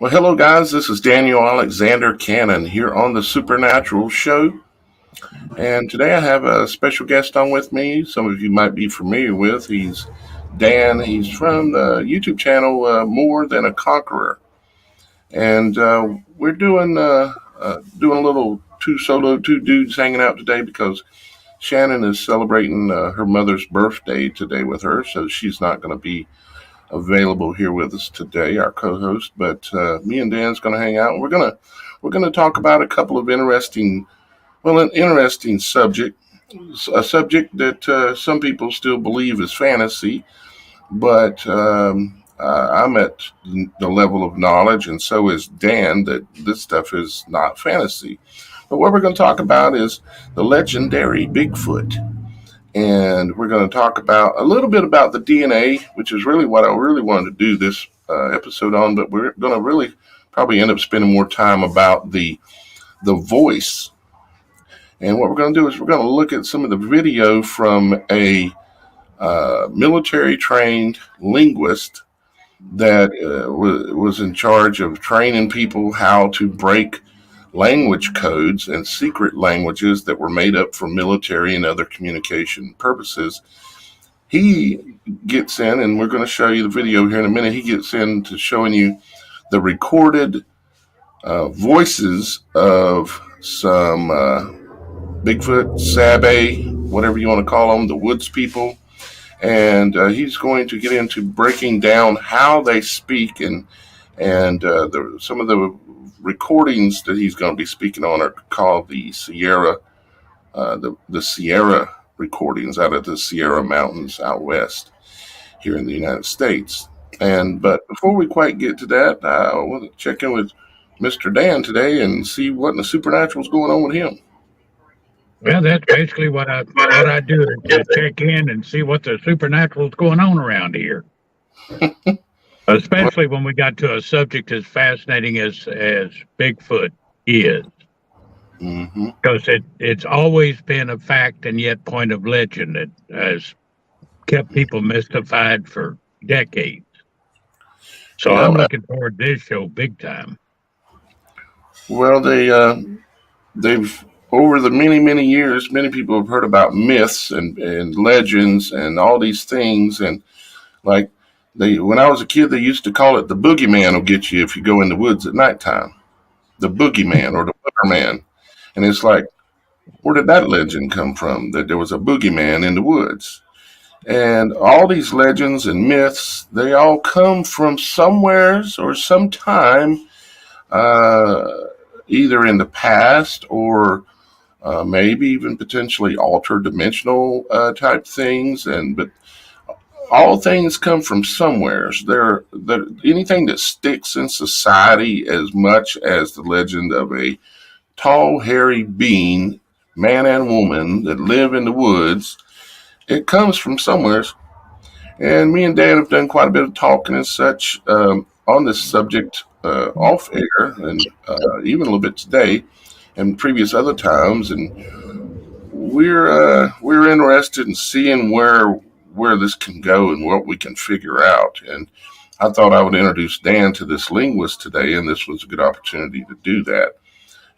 Well, hello, guys. This is Daniel Alexander Cannon here on the Supernatural Show. And today I have a special guest on with me. Some of you might be familiar with. He's Dan. He's from the YouTube channel More Than a Conqueror. And we're doing a little two dudes hanging out today because Shannon is celebrating her mother's birthday today with her. So she's not going to be available here with us today, our co-host, but me and Dan's going to hang out. And we're gonna talk about a couple of an interesting subject, a subject that some people still believe is fantasy, but I'm at the level of knowledge, and so is Dan, that this stuff is not fantasy. But what we're going to talk about is the legendary Bigfoot. And we're going to talk about a little bit about the DNA, which is really what I really wanted to do this episode on. But we're going to really probably end up spending more time about the voice. And what we're going to do is we're going to look at some of the video from a military trained linguist that was in charge of training people how to break language codes and secret languages that were made up for military and other communication purposes. He gets in, and we're going to show you the video here in a minute. He gets into showing you the recorded voices of some Bigfoot, Sabe, whatever you want to call them, the woods people. And he's going to get into breaking down how they speak and some of the recordings that he's going to be speaking on are called the Sierra, the Sierra recordings out of the Sierra Mountains out west here in the United States. But before we quite get to that, I want to check in with Mr. Dan today and see what in the supernatural is going on with him. Well, that's basically what I do, is check in and see what the supernatural is going on around here. Especially when we got to a subject as fascinating as Bigfoot is. Because it's always been a fact and yet point of legend that has kept people mystified for decades. So I'm looking forward to this show big time. Well, they've over the many years, many people have heard about myths and legends and all these things, and like when I was a kid, they used to call it the boogeyman will get you if you go in the woods at nighttime. The boogeyman or the boogerman. And it's like, where did that legend come from? That there was a boogeyman in the woods. And all these legends and myths, they all come from somewheres or sometime, either in the past or maybe even potentially altered dimensional type things. But all things come from somewheres. They're anything that sticks in society as much as the legend of a tall, hairy being, man and woman, that live in the woods, it comes from somewheres. And me and Dan have done quite a bit of talking and such on this subject off air, and even a little bit today and previous other times. And we're interested in seeing where this can go and what we can figure out. And I thought I would introduce Dan to this linguist today, and this was a good opportunity to do that.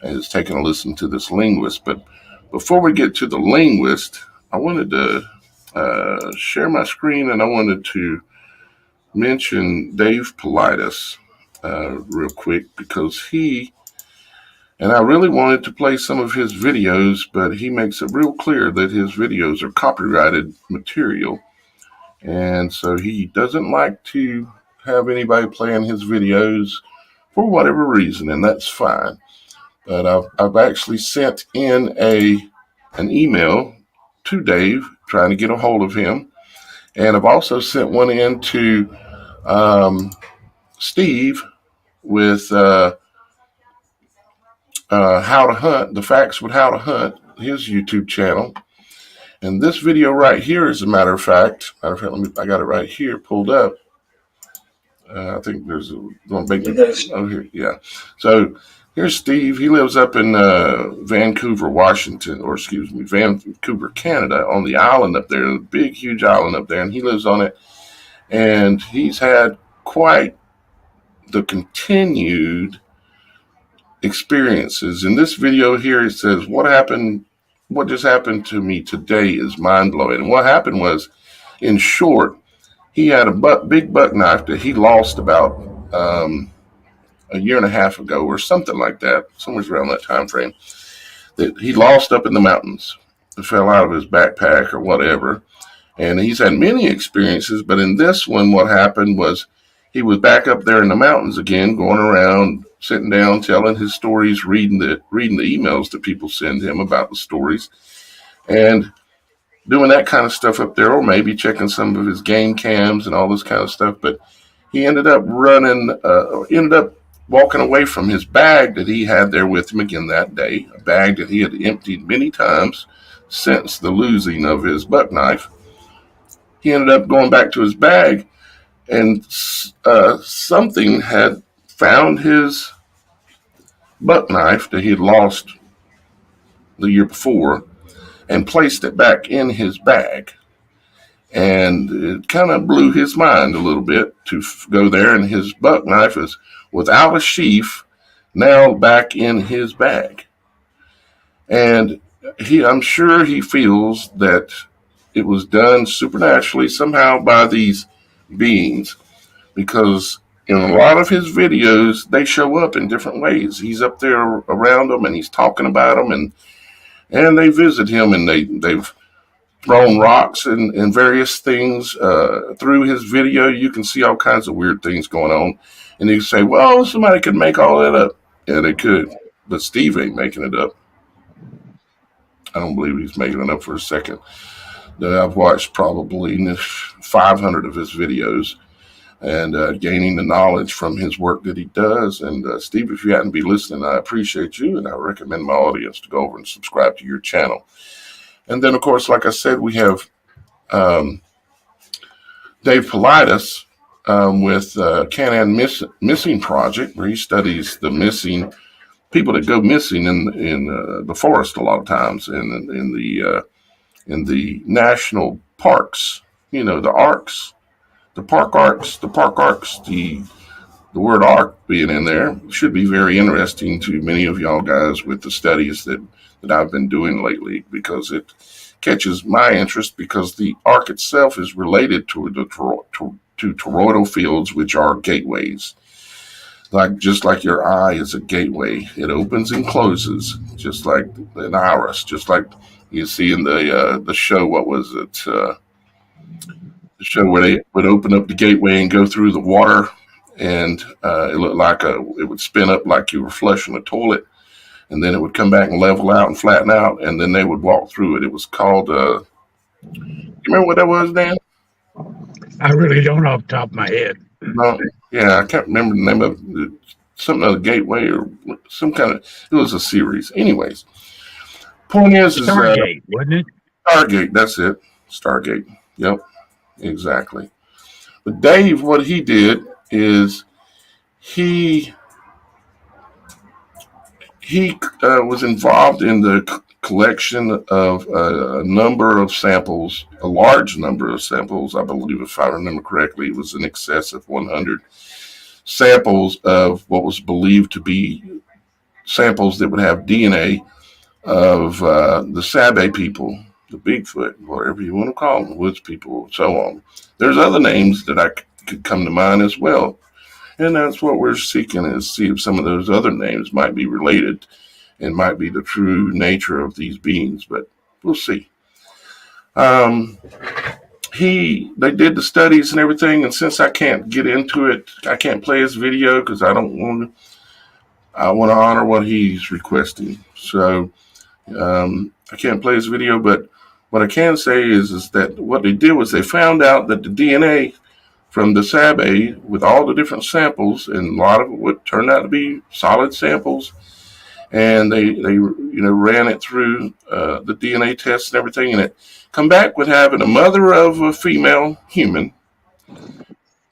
And it's taking a listen to this linguist. But before we get to the linguist, I wanted to share my screen, and I wanted to mention Dave Politis real quick, because and I really wanted to play some of his videos, but he makes it real clear that his videos are copyrighted material. And so he doesn't like to have anybody playing his videos for whatever reason, and that's fine. But I've actually sent in an email to Dave trying to get a hold of him. And I've also sent one in to Steve with How to Hunt, the facts with How to Hunt, his YouTube channel. And this video right here, as a matter of fact, I got it right here pulled up. I think there's one big. Oh, here, yeah. So here's Steve. He lives up in Vancouver, Canada, on the island up there, the big, huge island up there, and he lives on it. And he's had quite the continued experiences. In this video here, it says, what just happened to me today is mind-blowing. And what happened was, in short, he had a big buck knife that he lost about a year and a half ago or something like that, somewhere around that time frame, that he lost up in the mountains. It fell out of his backpack or whatever. And he's had many experiences, but in this one, what happened was he was back up there in the mountains again, going around, sitting down, telling his stories, reading the emails that people send him about the stories, and doing that kind of stuff up there, or maybe checking some of his game cams and all this kind of stuff. But he ended up walking away from his bag that he had there with him again that day, a bag that he had emptied many times since the losing of his buck knife. He ended up going back to his bag, and something had found his buck knife that he had lost the year before and placed it back in his bag. And it kind of blew his mind a little bit to go there, and his buck knife is without a sheath, now back in his bag. And I'm sure he feels that it was done supernaturally somehow by these beings, because in a lot of his videos, they show up in different ways. He's up there around them and he's talking about them, and they visit him, and they've thrown rocks and various things through his video. You can see all kinds of weird things going on. And you say, well, somebody could make all that up. Yeah, they could. But Steve ain't making it up. I don't believe he's making it up for a second. I've watched probably 500 of his videos and gaining the knowledge from his work that he does. And Steve, if you happen to be listening, I appreciate you, and I recommend my audience to go over and subscribe to your channel. And then, of course, like I said, we have Dave Politis with Canaan Missing Project, where he studies the missing people that go missing in the forest a lot of times, and in the national parks. You know, the arcs, the park arcs, the word arc being in there should be very interesting to many of y'all guys with the studies that I've been doing lately, because it catches my interest, because the arc itself is related to toroidal fields, which are gateways. Just like your eye is a gateway. It opens and closes, just like an iris, just like you see in the show, what was it? The show where they would open up the gateway and go through the water, and it looked like it would spin up like you were flushing a toilet, and then it would come back and level out and flatten out, and then they would walk through it. It was called, you remember what that was, Dan? I really don't off the top of my head. No, yeah, I can't remember the name of it. Something of the gateway or some kind of, it was a series. Anyways, point is Stargate, wasn't it? Stargate, that's it. Stargate. Yep, exactly. But Dave, what he did is he was involved in the collection of a number of samples, a large number of samples. I believe, if I remember correctly, it was in excess of 100 samples of what was believed to be samples that would have DNA of the Sabe people, the Bigfoot, whatever you want to call them, woods people, so on. There's other names that I could come to mind as well. And that's what we're seeking, is see if some of those other names might be related and might be the true nature of these beings, but we'll see. They did the studies and everything, and since I can't get into it, I can't play his video because I want to honor what he's requesting. So I can't play his video, but what I can say is that what they did was they found out that the DNA from the Sabe, with all the different samples, and a lot of it would turn out to be solid samples, and they ran it through the DNA tests and everything, and it come back with having a mother of a female human,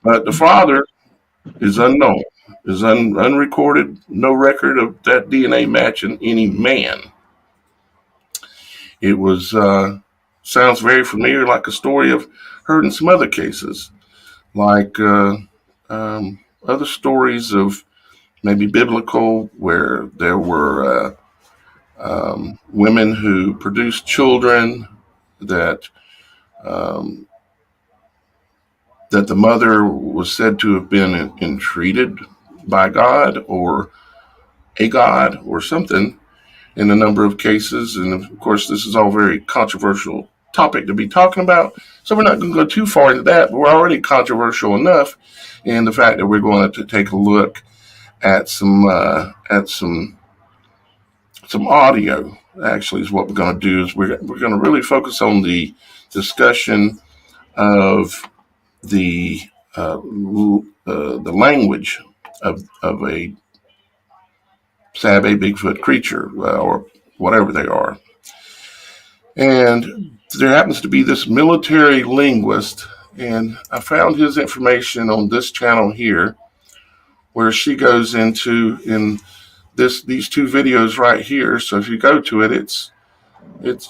but the father is unknown, is unrecorded, no record of that DNA matching any man. It was sounds very familiar, like a story I've heard in some other cases. Like other stories of maybe biblical, where there were women who produced children that um, that the mother was said to have been entreated by God or a god or something in a number of cases. And of course, this is all very controversial topic to be talking about. So we're not going to go too far into that, but we're already controversial enough in the fact that we're going to take a look at some audio. Actually, is what we're going to do. Is we're going to really focus on the discussion of the the language of a Sabe Bigfoot creature or whatever they are. And there happens to be this military linguist, and I found his information on this channel here, where she goes into in these two videos right here. So if you go to it, it's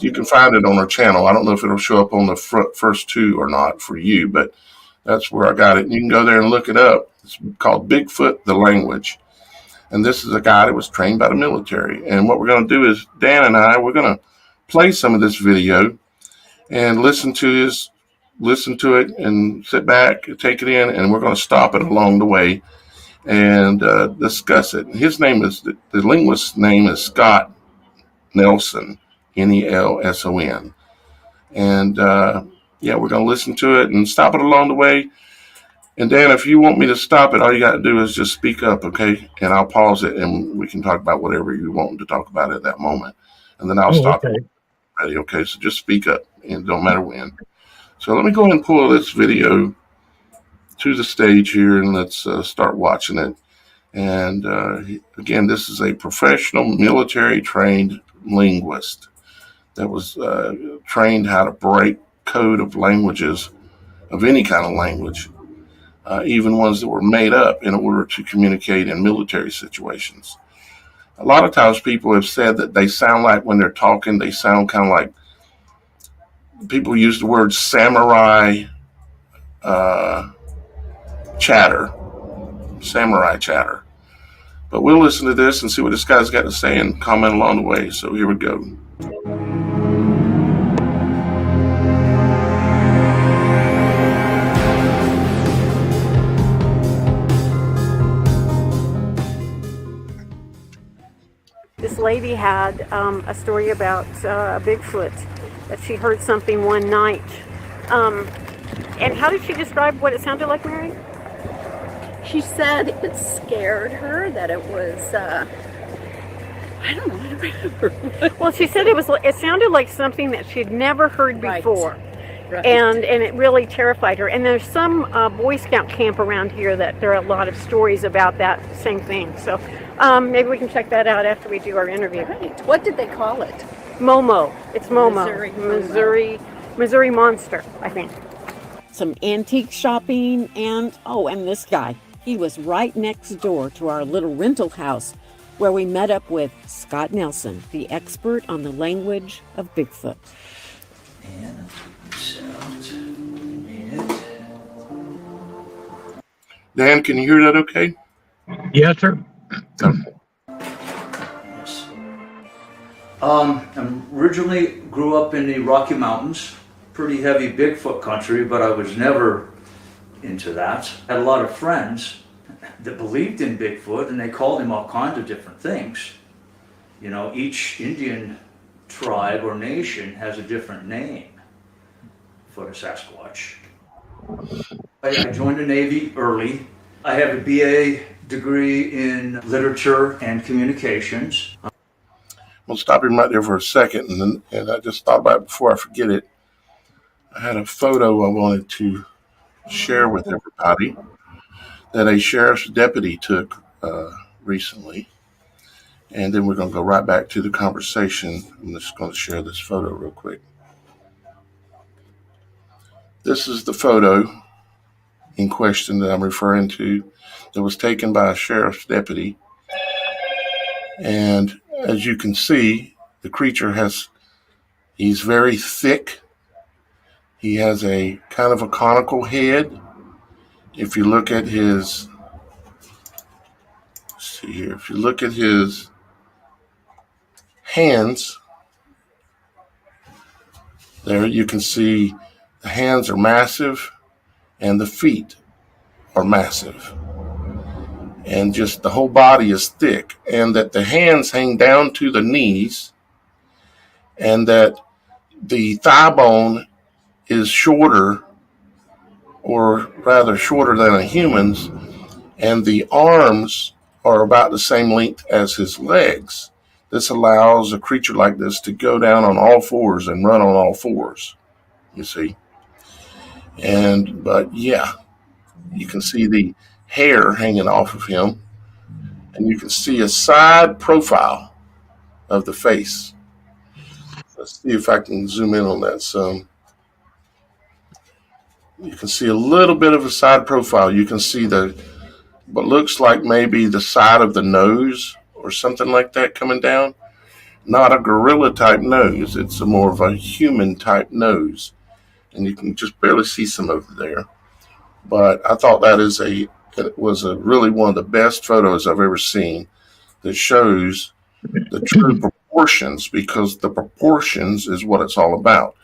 you can find it on her channel. I don't know if it'll show up on the first two or not for you, but that's where I got it. And you can go there and look it up. It's called Bigfoot, the Language. And this is a guy that was trained by the military. And what we're going to do is, Dan and I, we're going to play some of this video and listen to it and sit back, take it in, and we're going to stop it along the way and discuss it. His name is, the linguist's name is Scott Nelson, Nelson. And yeah, we're going to listen to it and stop it along the way. And Dan, if you want me to stop it, all you got to do is just speak up, okay? And I'll pause it, and we can talk about whatever you want to talk about at that moment. And then I'll stop it. Okay, so just speak up, and it don't matter when. So let me go ahead and pull this video to the stage here, and let's start watching it. And again, this is a professional military-trained linguist that was trained how to break code of languages, of any kind of language. Even ones that were made up in order to communicate in military situations. A lot of times people have said that they sound like, when they're talking, they sound kind of like, people use the word samurai chatter. Samurai chatter. But we'll listen to this and see what this guy's got to say and comment along the way. So here we go. This lady had a story about Bigfoot, that she heard something one night. And how did she describe what it sounded like, Mary? She said it scared her, that it was, I don't know, I don't remember. Well, she said it sounded like something that she'd never heard before. Right. And it really terrified her. And there's some Boy Scout camp around here that there are a lot of stories about that same thing. So maybe we can check that out after we do our interview. Right. What did they call it? Momo. It's Momo. Missouri Monster, I think. Some antique shopping, and this guy. He was right next door to our little rental house where we met up with Scott Nelson, the expert on the language of Bigfoot. And minute. Dan, can you hear that okay? Yes, sir. Yes. Originally grew up in the Rocky Mountains, pretty heavy Bigfoot country, but I was never into that. Had a lot of friends that believed in Bigfoot, and they called him all kinds of different things. You know, each Indian tribe or nation has a different name for the Sasquatch. I joined the Navy early. I have a BA degree in literature and communications. We'll stop him right there for a second, and I just thought about it before I forget it. I had a photo I wanted to share with everybody that a sheriff's deputy took recently. And then we're going to go right back to the conversation. I'm just going to share this photo real quick. This is the photo in question that I'm referring to that was taken by a sheriff's deputy. And as you can see, the creature he's very thick. He has a kind of a conical head. If you look at his see here. If you look at his hands, there you can see the hands are massive and the feet are massive. And just the whole body is thick, and that the hands hang down to the knees, and that the thigh bone is shorter, or rather shorter than a human's, and the arms are about the same length as his legs. This allows a creature like this to go down on all fours and run on all fours, you see. But yeah, you can see the hair hanging off of him, and you can see a side profile of the face. Let's see if I can zoom in on that some. You can see a little bit of a side profile. You can see what looks like maybe the side of the nose or something like that coming down. Not a gorilla type nose. It's more of a human type nose. And you can just barely see some of it there. But I thought it was really one of the best photos I've ever seen that shows the true proportions, because the proportions is what it's all about.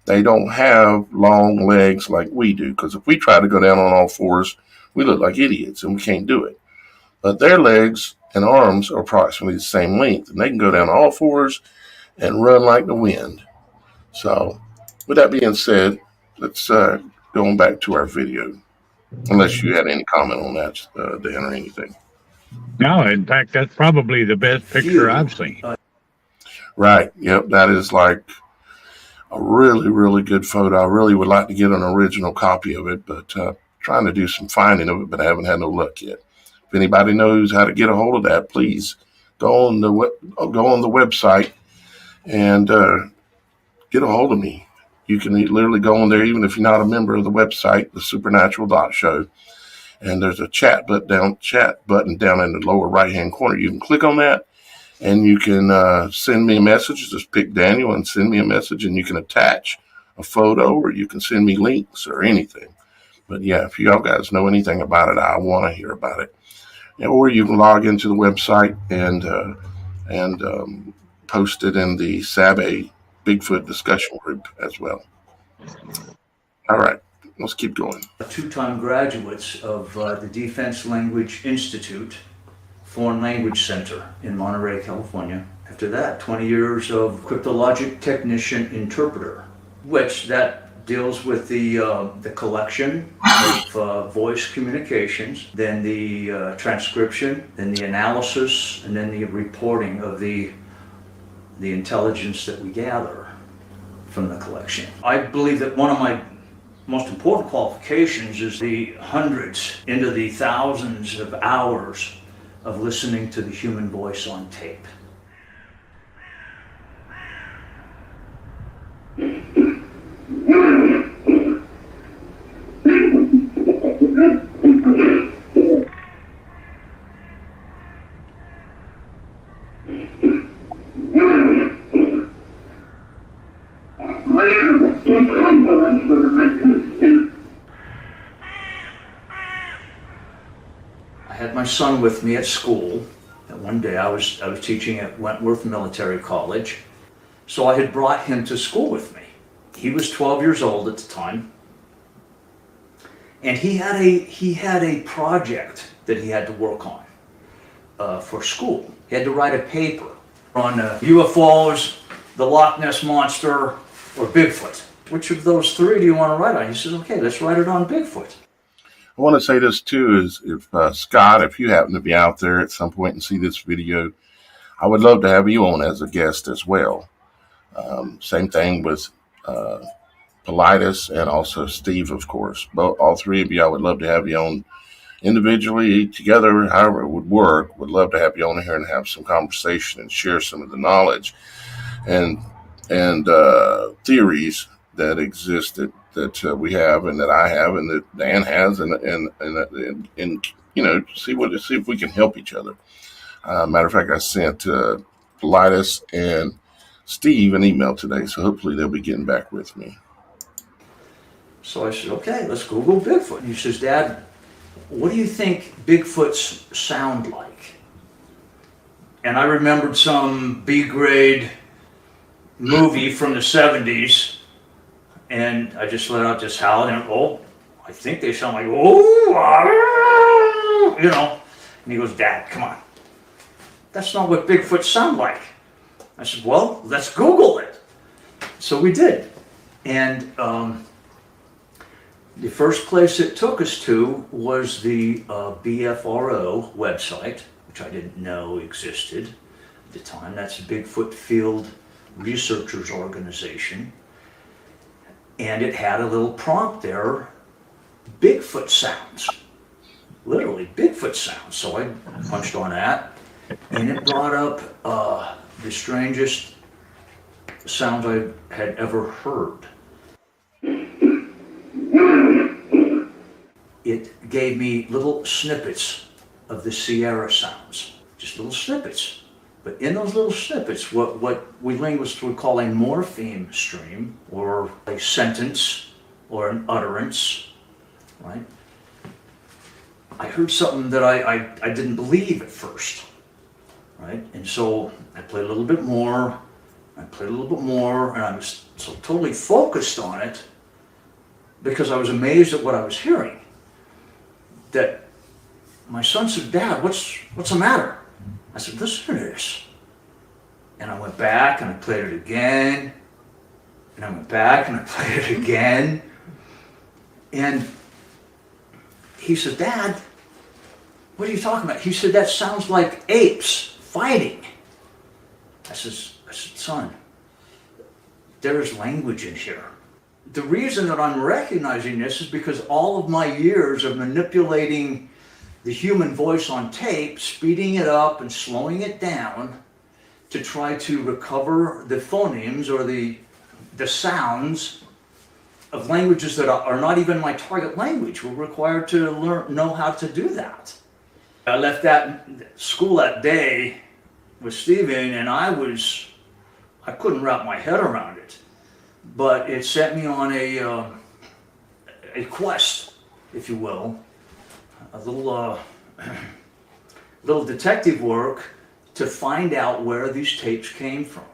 They don't have long legs like we do, because if we try to go down on all fours, we look like idiots and we can't do it. But their legs and arms are approximately the same length, and they can go down all fours and run like the wind. So with that being said, let's go on back to our video. Unless you had any comment on that, Dan, or anything. No, in fact, that's probably the best picture I've seen. Right. Yep. That is like a really, really good photo. I really would like to get an original copy of it, but trying to do some finding of it, but I haven't had no luck yet. If anybody knows how to get a hold of that, please go on the website and get a hold of me. You can literally go on there, even if you're not a member of the website, the supernatural.show, and there's a chat button down in the lower right-hand corner. You can click on that, and you can send me a message. Just pick Daniel and send me a message, and you can attach a photo, or you can send me links or anything. But yeah, if y'all guys know anything about it, I want to hear about it. Or you can log into the website and post it in the Sabe Bigfoot discussion group as well. All right, let's keep going. Two-time graduates of the Defense Language Institute Foreign Language Center in Monterey, California. After that, 20 years of Cryptologic technician interpreter, which that deals with the collection of voice communications, then the transcription, then the analysis, and then the reporting of the intelligence that we gather from the collection. I believe that one of my most important qualifications is the hundreds into the thousands of hours of listening to the human voice on tape. I had my son with me at school. And one day I was teaching at Wentworth Military College, so I had brought him to school with me. He was 12 years old at the time, and he had a project that he had to work on for school. He had to write a paper on UFOs, the Loch Ness Monster, or Bigfoot. Which of those three do you want to write on? He says, okay, let's write it on Bigfoot. I want to say this too, is if Scott, if you happen to be out there at some point and see this video, I would love to have you on as a guest as well. Same thing with Politis and also Steve, of course. All three of you, I would love to have you on individually, together, however it would work. Would love to have you on here and have some conversation and share some of the knowledge and theories that exist that we have and that I have and that Dan has and you know, see if we can help each other. Matter of fact, I sent Politis and Steve an email today, so hopefully they'll be getting back with me. So I said, okay, let's Google Bigfoot. And he says, Dad, what do you think Bigfoots sound like? And I remembered some B-grade movie from the 70s, and I just let out this howl, and I think they sound like, you know. And he goes, Dad, come on. That's not what Bigfoot sound like. I said, well, let's Google it. So we did. And the first place it took us to was the BFRO website, which I didn't know existed at the time. That's the Bigfoot Field Researchers Organization. And it had a little prompt there, Bigfoot sounds. Literally, Bigfoot sounds. So I punched on that, and it brought up the strangest sounds I had ever heard. It gave me little snippets of the Sierra sounds, just little snippets. But in those little snippets, what we linguists would call a morpheme stream, or a sentence, or an utterance, right? I heard something that I didn't believe at first, right? And so I played a little bit more, and I was so totally focused on it because I was amazed at what I was hearing. That my son said, Dad, what's the matter? I said, listen to this. And I went back and I played it again. And I went back and I played it again. And he said, Dad, what are you talking about? He said, that sounds like apes fighting. I said, son, there's language in here. The reason that I'm recognizing this is because all of my years of manipulating the human voice on tape, speeding it up and slowing it down to try to recover the phonemes or the sounds of languages that are not even my target language. We're required to know how to do that. I left that school that day with Stephen, and I couldn't wrap my head around it. But it set me on a quest, if you will, a little detective work to find out where these tapes came from.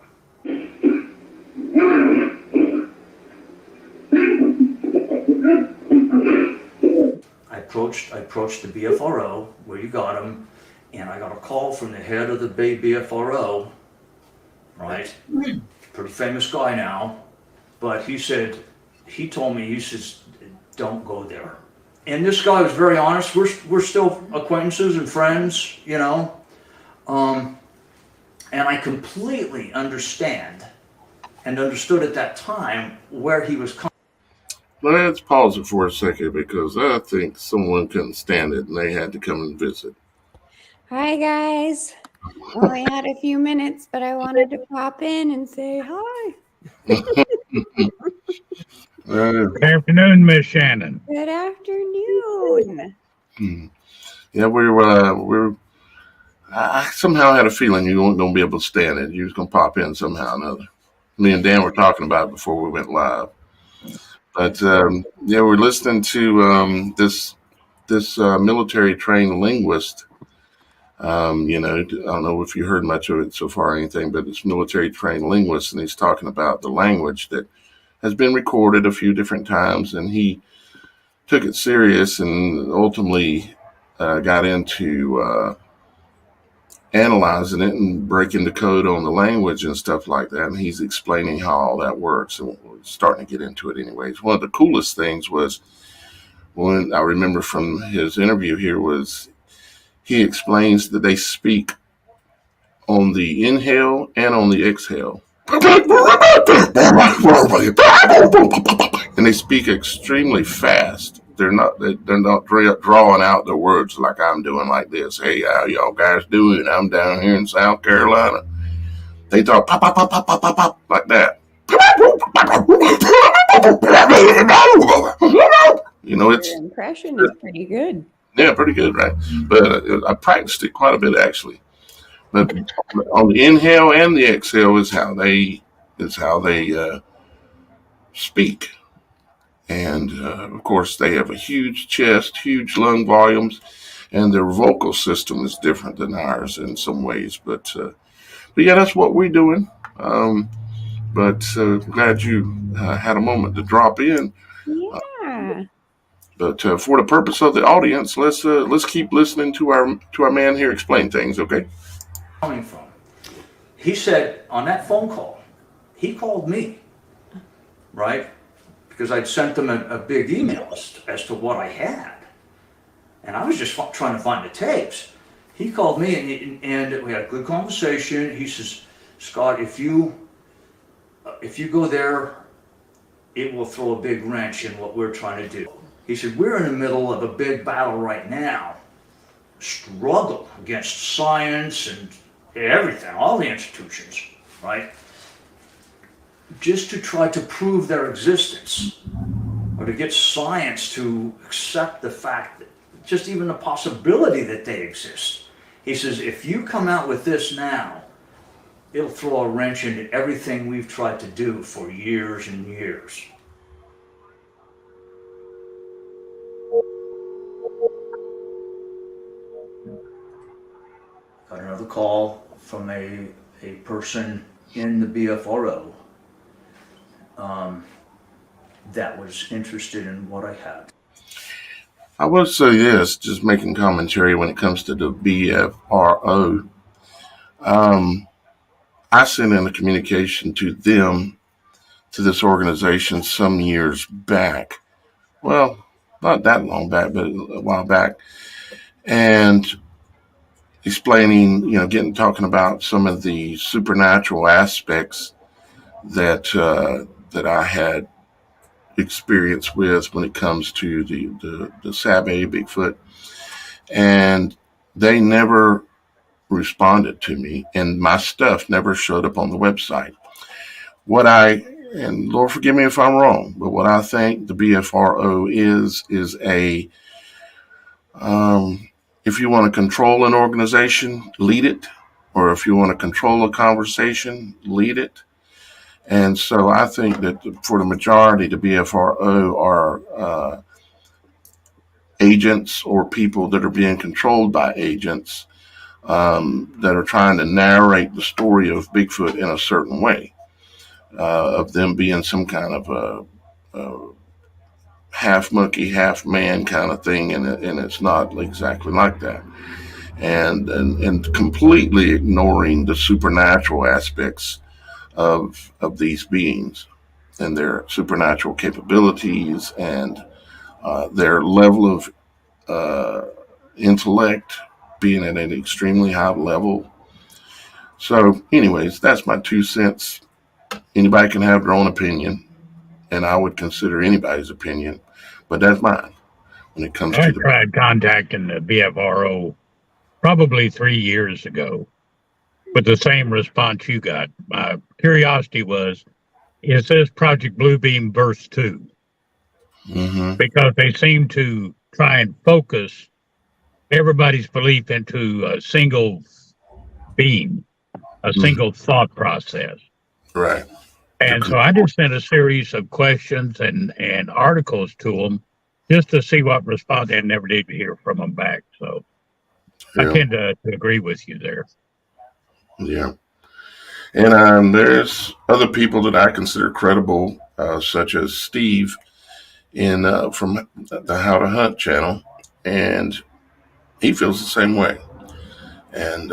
I approached the BFRO, where you got them, and I got a call from the head of the Bay BFRO, right? Pretty famous guy now. But he told me, he says, don't go there. And this guy was very honest. We're still acquaintances and friends, you know. And I completely understood at that time where he was coming. Let's pause it for a second because I think someone couldn't stand it and they had to come and visit. Hi, guys. Only had a few minutes, but I wanted to pop in and say hi. Good afternoon, Miss Shannon. Good afternoon. Yeah, I somehow had a feeling you weren't going to be able to stand it. You was going to pop in somehow or another. Me and Dan were talking about it before we went live. But we're listening to this military trained linguist. I don't know if you heard much of it so far or anything, but it's military trained linguist, and he's talking about the language that has been recorded a few different times, and he took it serious and ultimately got into analyzing it and breaking the code on the language and stuff like that. And he's explaining how all that works, and we're starting to get into it anyways. One of the coolest things was, when I remember from his interview here, was he explains that they speak on the inhale and on the exhale. And they speak extremely fast. They're not drawing out the words like I'm doing, like this. Hey, how y'all guys doing? I'm down here in South Carolina. They talk pop, pop, pop, pop, pop, pop, pop, like that. You know, Your impression is pretty good. Yeah, pretty good, right? But I practiced it quite a bit, actually. But on the inhale and the exhale is how they speak. And of course, they have a huge chest, huge lung volumes. and their vocal system is different than ours in some ways. But yeah, that's what we're doing. But glad you had a moment to drop in. Yeah. But for the purpose of the audience, let's keep listening to our man here explain things. Okay. Coming from. He said on that phone call, he called me, right? Because I'd sent him a big email as to what I had. And I was just trying to find the tapes. He called me and we had a good conversation. He says, Scott, if you go there, it will throw a big wrench in what we're trying to do. He said, we're in the middle of a big battle right now. Struggle against science and everything, all the institutions, right? Just to try to prove their existence or to get science to accept the fact that just even the possibility that they exist. He says, if you come out with this now, it'll throw a wrench into everything we've tried to do for years and years. Got another call from a person in the BFRO that was interested in what I had. I will say this, just making commentary when it comes to the BFRO. I sent in a communication to them, to this organization some years back. Well, not that long back, but a while back. And explaining, talking about some of the supernatural aspects that I had experience with when it comes to the Sabe, Bigfoot. And they never responded to me, and my stuff never showed up on the website. And Lord forgive me if I'm wrong, but what I think the BFRO is a, if you want to control an organization, lead it. Or if you want to control a conversation, lead it. And so I think that for the majority, the BFRO are agents or people that are being controlled by agents that are trying to narrate the story of Bigfoot in a certain way, of them being some kind of a half monkey, half man kind of thing, and it's not exactly like that. And completely ignoring the supernatural aspects of these beings and their supernatural capabilities and their level of intellect being at an extremely high level. So anyways, that's my 2 cents. Anybody can have their own opinion, and I would consider anybody's opinion, but that's mine when it comes to I tried contacting the BFRO probably 3 years ago with the same response you got. My curiosity was, is this Project Bluebeam verse 2? Mm-hmm. Because they seem to try and focus everybody's belief into a single being, a single thought process. Right. And so I just sent a series of questions and articles to them just to see what response, and never did hear from them back. So I tend to agree with you there. Yeah. And there's other people that I consider credible, such as Steve from the How to Hunt channel, and he feels the same way. And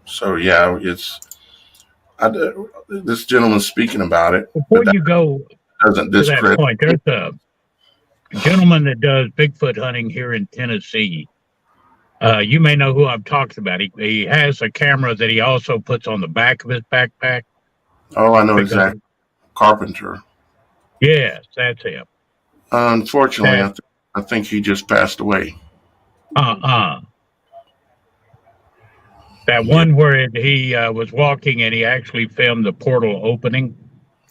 so, yeah, this gentleman's speaking about it. Before you go doesn't to that point, there's a gentleman that does Bigfoot hunting here in Tennessee. You may know who I'm talking about. He has a camera that he also puts on the back of his backpack. Oh, I know exactly. Carpenter. Yes, that's him. Unfortunately, I think he just passed away. That one where he was walking and he actually filmed the portal opening.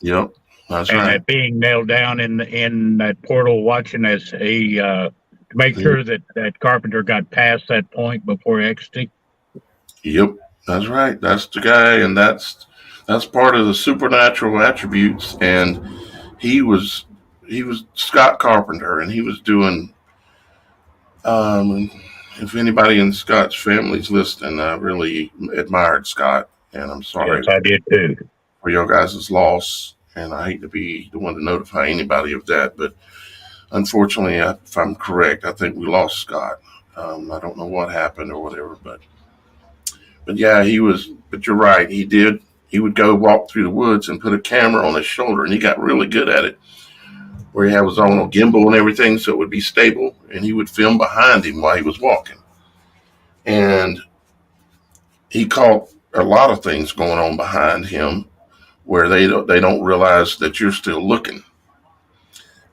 Yep, that's and right. And being nailed down in that portal, watching as he to make sure that Carpenter got past that point before exiting. Yep, that's right. That's the guy, and that's part of the supernatural attributes. And he was Scott Carpenter, and he was doing if anybody in Scott's family's listening, I really admired Scott, and I'm sorry Yes, I did too. for your guys' loss. And I hate to be the one to notify anybody of that, but unfortunately, if I'm correct, I think we lost Scott. I don't know what happened or whatever, but yeah, he was. But you're right, he did. He would go walk through the woods and put a camera on his shoulder, and he got really good at it, where he had his own gimbal and everything, so it would be stable, and he would film behind him while he was walking. And he caught a lot of things going on behind him where they don't realize that you're still looking.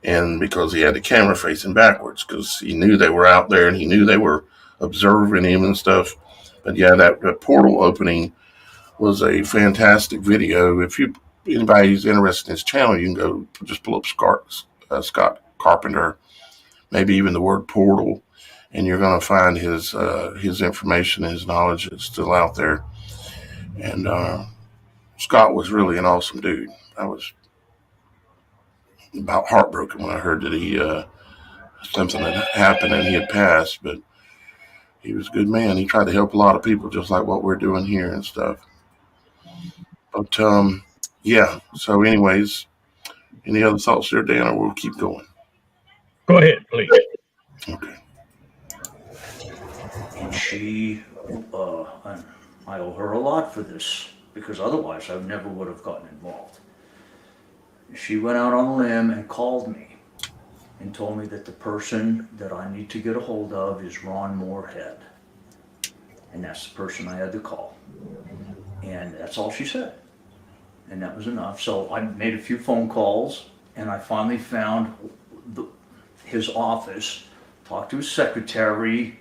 And because he had the camera facing backwards, because he knew they were out there and he knew they were observing him and stuff. But yeah, that portal opening was a fantastic video. If anybody's interested in his channel, you can go just pull up Scott Carpenter, maybe even the word portal, and you're going to find his information, his knowledge is still out there. And Scott was really an awesome dude. I was about heartbroken when I heard that he something had happened and he had passed, but he was a good man. He tried to help a lot of people, just like what we're doing here and stuff. But yeah. So, anyways, any other thoughts there, Dan, or we'll keep going? Go ahead, please. Okay. And she, I owe her a lot for this, because otherwise I never would have gotten involved. She went out on a limb and called me and told me that the person that I need to get a hold of is Ron Moorhead. And that's the person I had to call. And that's all she said. And that was enough. So I made a few phone calls, and I finally found his office, talked to his secretary,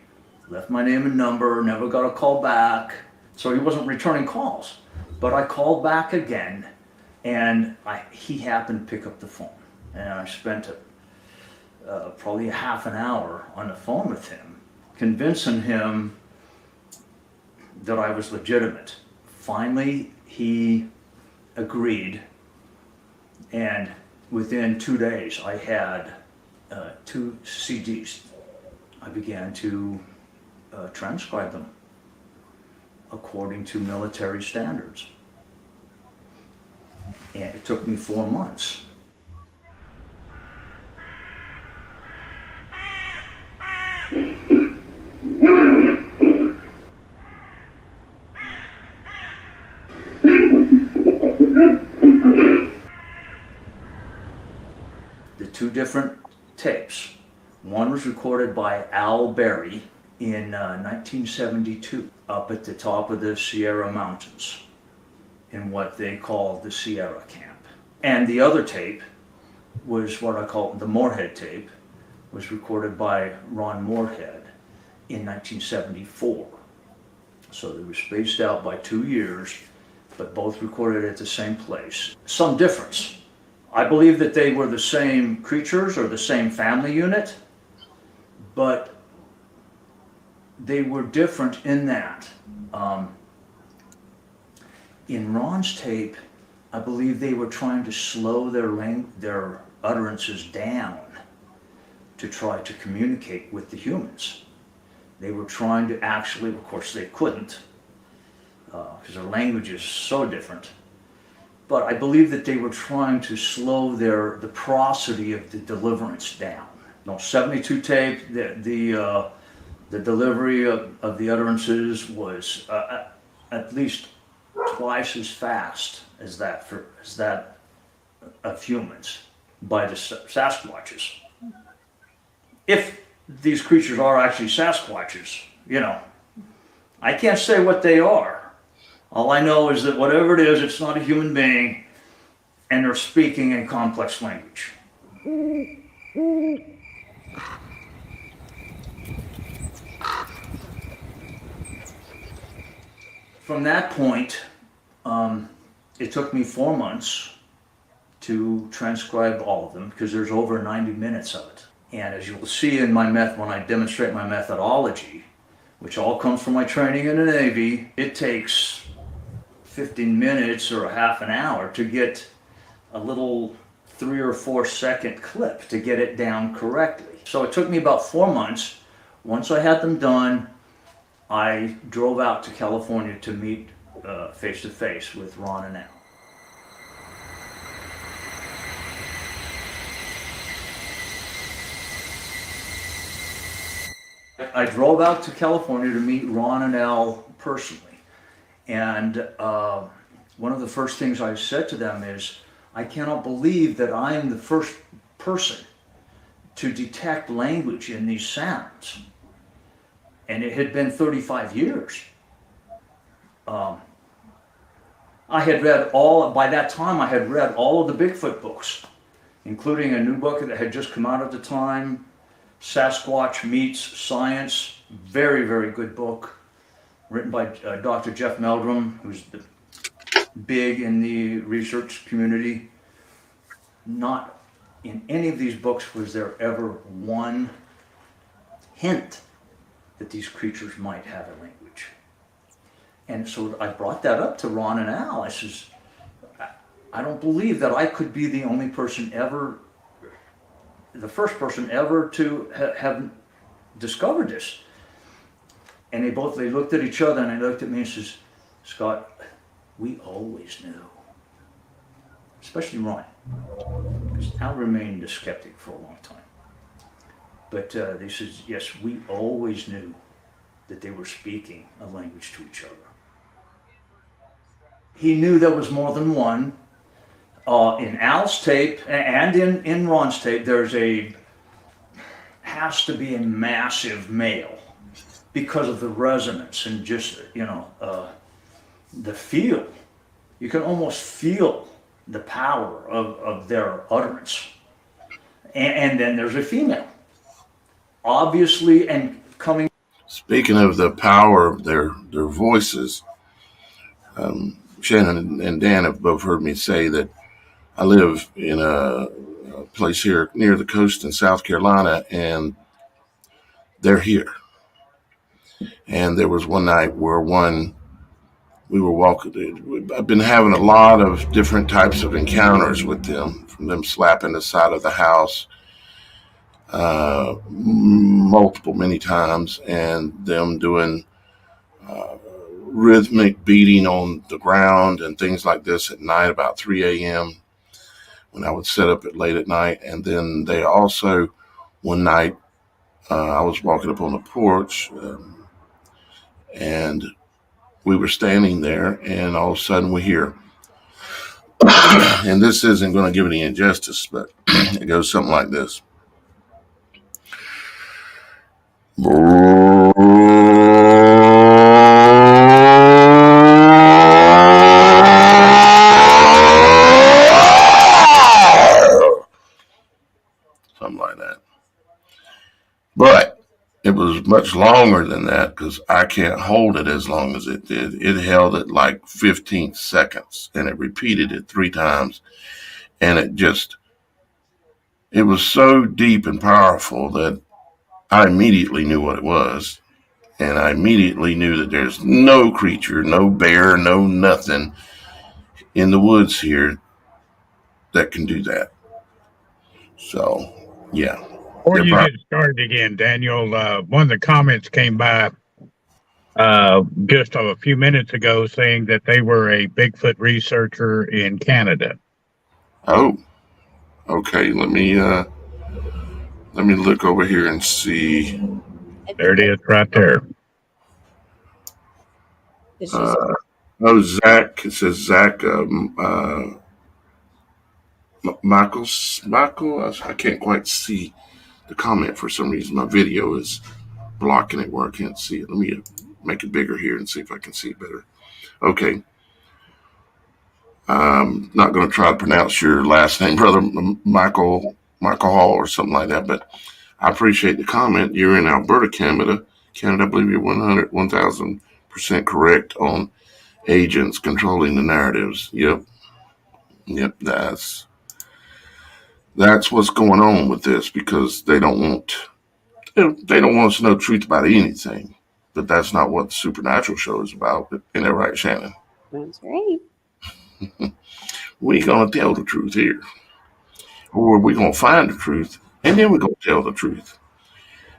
left my name and number, never got a call back. So he wasn't returning calls. But I called back again, and he happened to pick up the phone. And I spent probably a half an hour on the phone with him, convincing him that I was legitimate. Finally, he agreed, and within 2 days I had 2 CDs. I began to transcribe them according to military standards. And it took me 4 months. The 2 different tapes. One was recorded by Al Berry in 1972 up at the top of the Sierra Mountains in what they call the Sierra Camp. And the other tape was what I call the Moorhead tape, was recorded by Ron Moorhead in 1974. So they were spaced out by 2 years, but both recorded at the same place. Some difference. I believe that they were the same creatures or the same family unit, but they were different in that. In Ron's tape, I believe they were trying to slow their utterances down to try to communicate with the humans. They were trying to actually, of course they couldn't, because their language is so different. But I believe that they were trying to slow the prosody of the deliverance down. No, 72 tape, the delivery of the utterances was at least twice as fast as that of humans by the Sasquatches. If these creatures are actually Sasquatches, I can't say what they are. All I know is that whatever it is, it's not a human being, and they're speaking in complex language. From that point, it took me 4 months to transcribe all of them, because there's over 90 minutes of it. And as you will see in my when I demonstrate my methodology, which all comes from my training in the Navy, it takes 15 minutes or a half an hour to get a little 3 or 4 second clip to get it down correctly. So it took me about 4 months once I had them done, I drove out to California to meet face to face with Ron and Al. I drove out to California to meet Ron and Al personally. And one of the first things I said to them is, I cannot believe that I am the first person to detect language in these sounds. And it had been 35 years. I had read by that time I had read all of the Bigfoot books, including a new book that had just come out at the time, Sasquatch Meets Science, very, very good book, written by Dr. Jeff Meldrum, who's big in the research community. Not in any of these books was there ever one hint that these creatures might have a language. And so I brought that up to Ron and Al. I says, I don't believe that I could be the only person ever, the first person ever to have discovered this. And they looked at each other and they looked at me and says, Scott, we always knew. Especially Ron, because Al remained a skeptic for a long time. But they said, yes, we always knew that they were speaking a language to each other. He knew there was more than one. In Al's tape and in Ron's tape, has to be a massive male because of the resonance and just, the feel. You can almost feel the power of their utterance. And then there's a female. Obviously, and coming. Speaking of the power of their voices, Shannon and Dan have both heard me say that I live in a place here near the coast in South Carolina, and they're here. And there was one night where we were walking. I've been having a lot of different types of encounters with them, from them slapping the side of the house many times, and them doing rhythmic beating on the ground and things like this at night about 3 a.m. when I would set up at late at night. And then they also, one night, I was walking up on the porch and we were standing there, and all of a sudden we hear, and this isn't going to give any injustice, but it goes something like this. Something like that. But it was much longer than that, because I can't hold it as long as it did. It held it like 15 seconds, and it repeated it 3 times. And it was so deep and powerful that I immediately knew what it was. And I immediately knew that there's no creature, no bear, no nothing in the woods here that can do that. So, yeah. Before you get started again, Daniel, one of the comments came by just a few minutes ago saying that they were a Bigfoot researcher in Canada. Oh, okay. Let me look over here and see. There it is, right there. Zach. It says Zach Michael. I can't quite see the comment for some reason. My video is blocking it where I can't see it. Let me make it bigger here and see if I can see it better. Okay. I'm not going to try to pronounce your last name, brother Michael Hall or something like that, but I appreciate the comment. You're in Alberta, Canada. I believe you're 1,000% correct on agents controlling the narratives. Yep. That's what's going on with this, because they don't want us to know truth about anything. But that's not what the Supernatural show is about. Isn't that right, Shannon? That's right. We ain't gonna tell the truth here, or we're gonna find the truth, and then we're gonna tell the truth.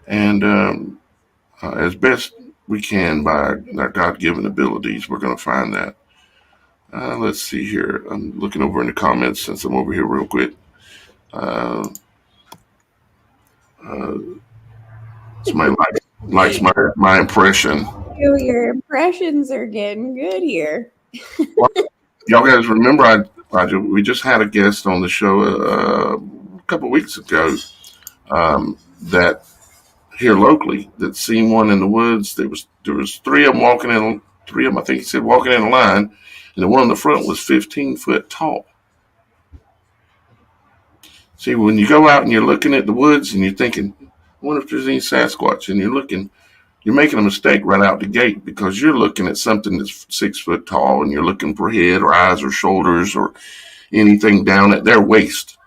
And as best we can by our God-given abilities. We're going to find that. Let's see here. I'm looking over in the comments since I'm over here real quick. Somebody likes my impression. Your impressions are getting good here. Y'all guys remember we just had a guest on the show a couple weeks ago that here locally that seen one in the woods. There was three of them walking in. Three of them, I think he said, walking in a line, and the one in the front was 15 foot tall. See, when you go out and you're looking at the woods and you're thinking, I wonder if there's any Sasquatch, and you're making a mistake right out the gate because you're looking at something that's 6 foot tall and you're looking for head or eyes or shoulders or anything down at their waist.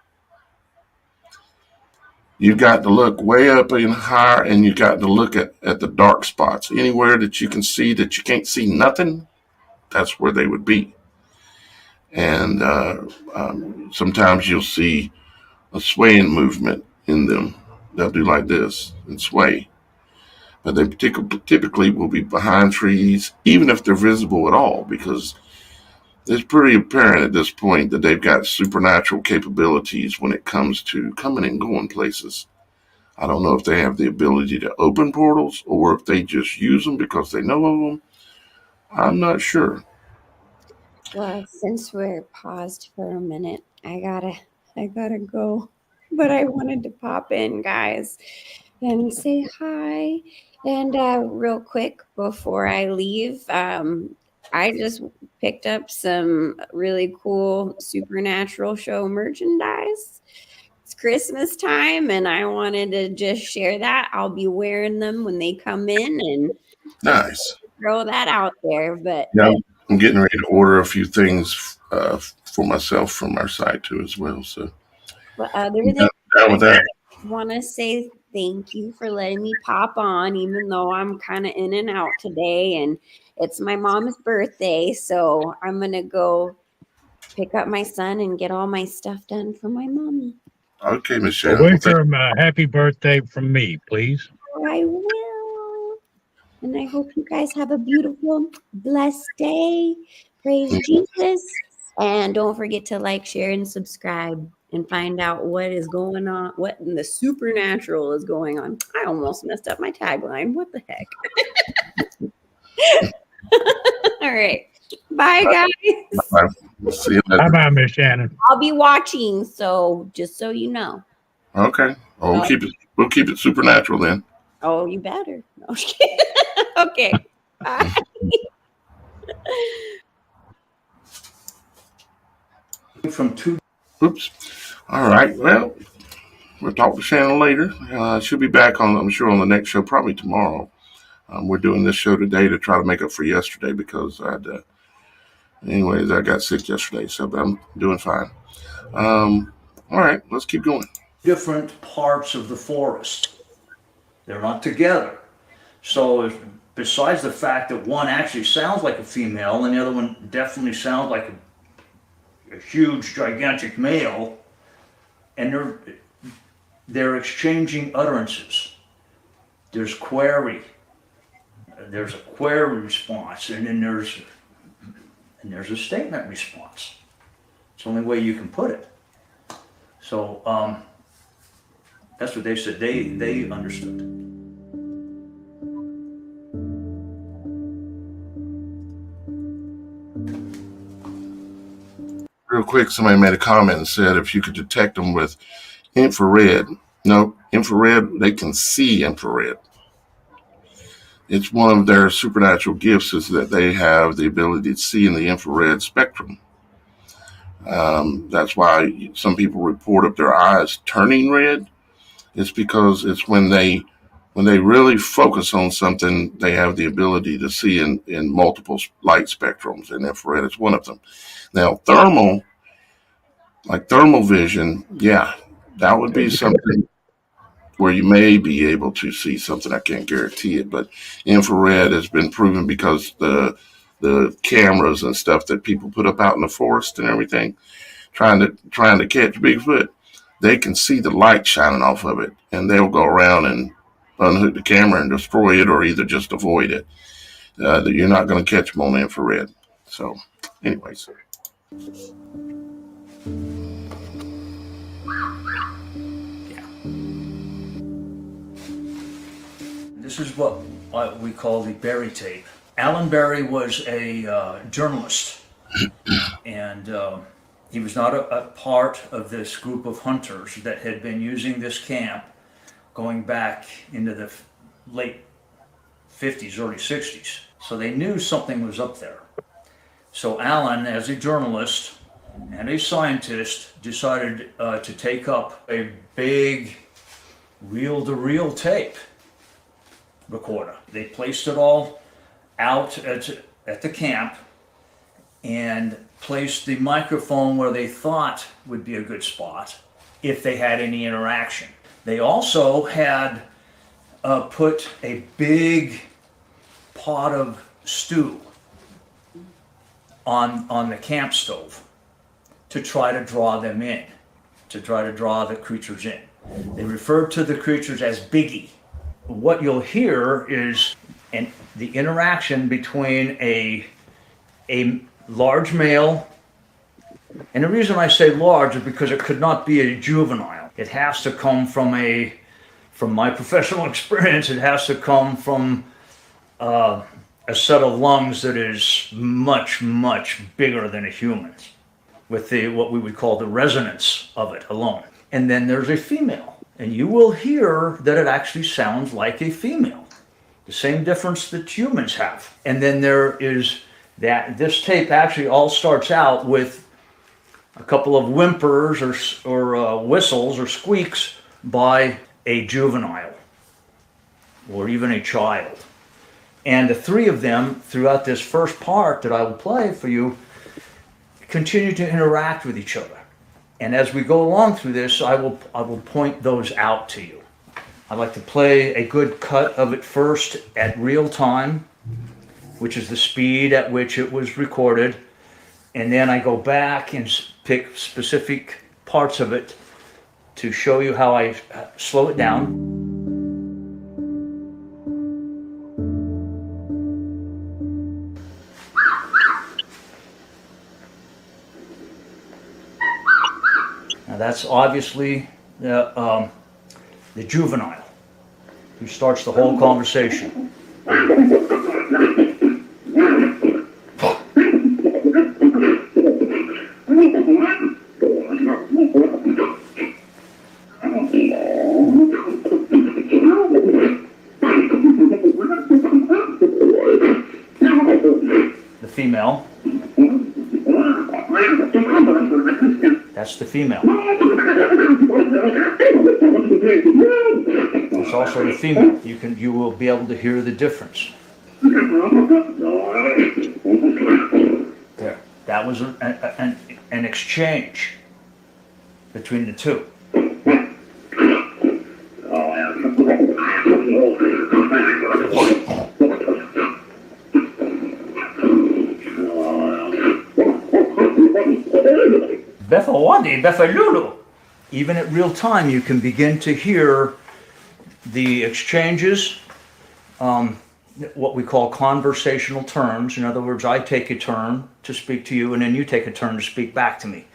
You've got to look way up and higher, and you've got to look at the dark spots. Anywhere that you can see that you can't see nothing, that's where they would be. And sometimes you'll see a swaying movement in them. They'll do like this and sway. But they typically will be behind trees, even if they're visible at all, because it's pretty apparent at this point that they've got supernatural capabilities when it comes to coming and going places. I don't know if they have the ability to open portals or if they just use them because they know of them. I'm not sure. Well, since we're paused for a minute, I gotta go. But I wanted to pop in, guys, and say hi. And real quick before I leave, I just picked up some really cool Supernatural show merchandise. It's Christmas time, and I wanted to just share that. I'll be wearing them when they come in, and Nice. Throw that out there. But yeah, I'm getting ready to order a few things for myself from our site too as well. So, other than down with that. I want to say thank you for letting me pop on, even though I'm kind of in and out today, and it's my mom's birthday, so I'm gonna go pick up my son and get all my stuff done for my mommy. Okay, Miss Shannon. Wish her a happy birthday from me, please. I will. And I hope you guys have a beautiful, blessed day. Praise Jesus. And don't forget to like, share, and subscribe and find out what is going on, what in the supernatural is going on. I almost messed up my tagline. What the heck? All right. Bye, guys. Bye. See you later. Bye, Miss Shannon. I'll be watching, so just so you know. Okay. Oh, we'll keep it supernatural then. Oh, you better. No, okay. Bye. From two. Oops. All right. Well, we'll talk to Shannon later. She'll be back on, I'm sure, on the next show, probably tomorrow. We're doing this show today to try to make up for yesterday because I got sick yesterday, but I'm doing fine. All right, let's keep going. Different parts of the forest. They're not together. So besides the fact that one actually sounds like a female and the other one definitely sounds like a huge, gigantic male, and they're exchanging utterances. There's query. There's a query response, and then there's a statement response. It's the only way you can put it. So that's what they said. They understood. Real quick, somebody made a comment and said if you could detect them with infrared. No, infrared, they can see infrared. It's one of their supernatural gifts is that they have the ability to see in the infrared spectrum. That's why some people report of their eyes turning red. It's because it's when they really focus on something, they have the ability to see in multiple light spectrums, and infrared is one of them. Now, thermal vision, yeah, that would be something where you may be able to see something. I can't guarantee it, but infrared has been proven because the cameras and stuff that people put up out in the forest and everything, trying to catch Bigfoot, they can see the light shining off of it, and they'll go around and unhook the camera and destroy it, or either just avoid it. That you're not going to catch them on infrared. So, anyways. This is what we call the Berry tape. Alan Berry was a journalist, and he was not a part of this group of hunters that had been using this camp going back into the late 50s, early 60s. So they knew something was up there. So Alan, as a journalist and a scientist, decided to take up a big reel-to-reel tape recorder. They placed it all out at the camp and placed the microphone where they thought would be a good spot if they had any interaction. They also had put a big pot of stew on the camp stove to try to draw them in, to try to draw the creatures in. They referred to the creatures as Biggie. What you'll hear is the interaction between a large male, and the reason I say large is because it could not be a juvenile. It has to come from my professional experience, it has to come from a set of lungs that is much, much bigger than a human's, with what we would call the resonance of it alone. And then there's a female. And you will hear that it actually sounds like a female. The same difference that humans have. And then there is that this tape actually all starts out with a couple of whimpers or whistles or squeaks by a juvenile or even a child. And the three of them throughout this first part that I will play for you continue to interact with each other. And as we go along through this, I will point those out to you. I'd like to play a good cut of it first at real time, which is the speed at which it was recorded. And then I go back and pick specific parts of it to show you how I slow it down. That's obviously the juvenile who starts the whole conversation. The female. That's the female. It's also the female. You will be able to hear the difference. There. That was an exchange between the two. Befawadi, Befalulu. Even at real time, you can begin to hear the exchanges, what we call conversational terms. In other words, I take a turn to speak to you, and then you take a turn to speak back to me.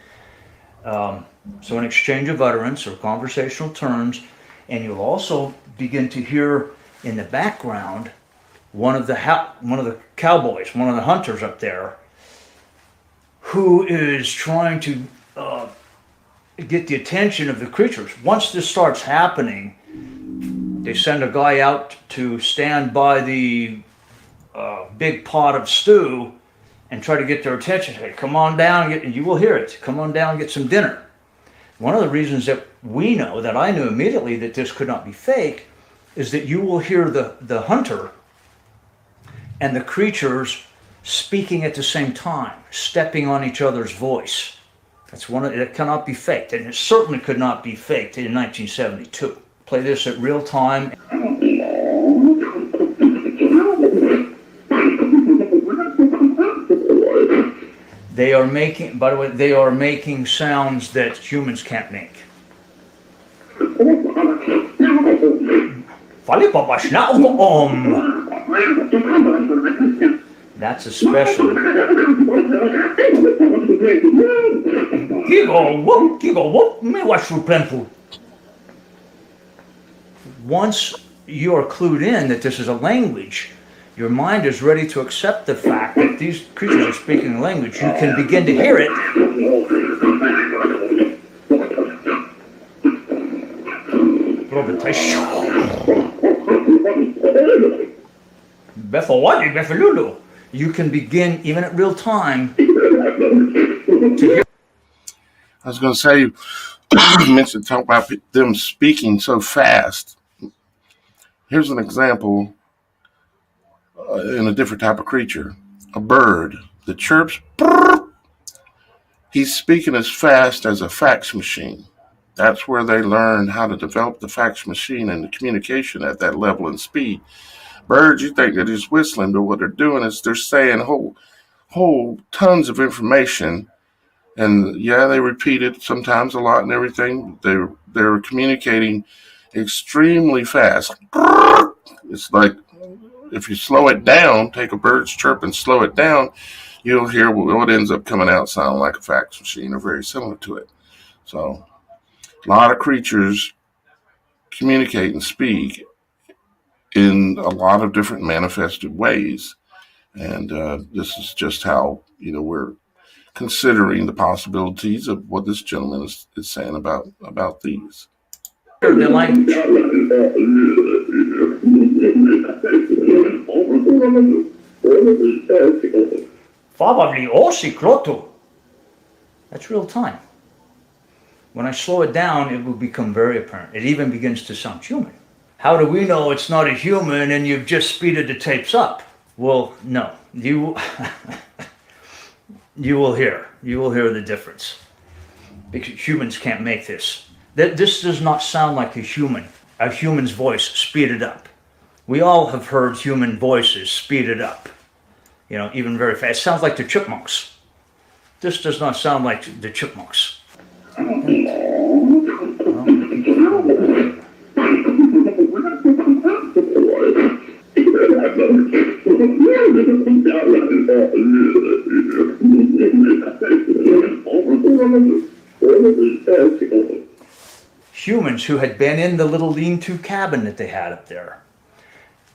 So an exchange of utterance or conversational terms, and you'll also begin to hear in the background one of the cowboys, one of the hunters up there, who is trying to get the attention of the creatures. Once this starts happening, they send a guy out to stand by the big pot of stew and try to get their attention. Hey, come on down, and you will hear it. Come on down and get some dinner. One of the reasons that I knew immediately that this could not be fake, is that you will hear the hunter and the creatures speaking at the same time, stepping on each other's voice. It cannot be faked, and it certainly could not be faked in 1972. Play this at real time. They are making, by the way, they are making sounds that humans can't make. That's especially. Once you are clued in that this is a language, your mind is ready to accept the fact that these creatures are speaking a language. You can begin to hear it. You can begin, even at real time, to hear. I was going to say, you mentioned talk about them speaking so fast. Here's an example in a different type of creature. A bird that chirps. He's speaking as fast as a fax machine. That's where they learned how to develop the fax machine and the communication at that level and speed. Birds, you think they're just whistling, but what they're doing is they're saying whole tons of information. And yeah, they repeat it sometimes a lot and everything. They're communicating extremely fast. It's like if you slow it down, take a bird's chirp and slow it down, you'll hear what ends up coming out sounding like a fax machine or very similar to it. So a lot of creatures communicate and speak in a lot of different manifested ways. And this is just how, we're considering the possibilities of what this gentleman is saying about these. The language. That's real time. When I slow it down, it will become very apparent. It even begins to sound human. How do we know it's not a human and you've just speeded the tapes up? Well, no. You will hear the difference. Because humans can't make this. This does not sound like a human's voice speeded up. We all have heard human voices speeded up, even very fast. It sounds like the chipmunks. This does not sound like the chipmunks. Humans who had been in the little lean-to cabin that they had up there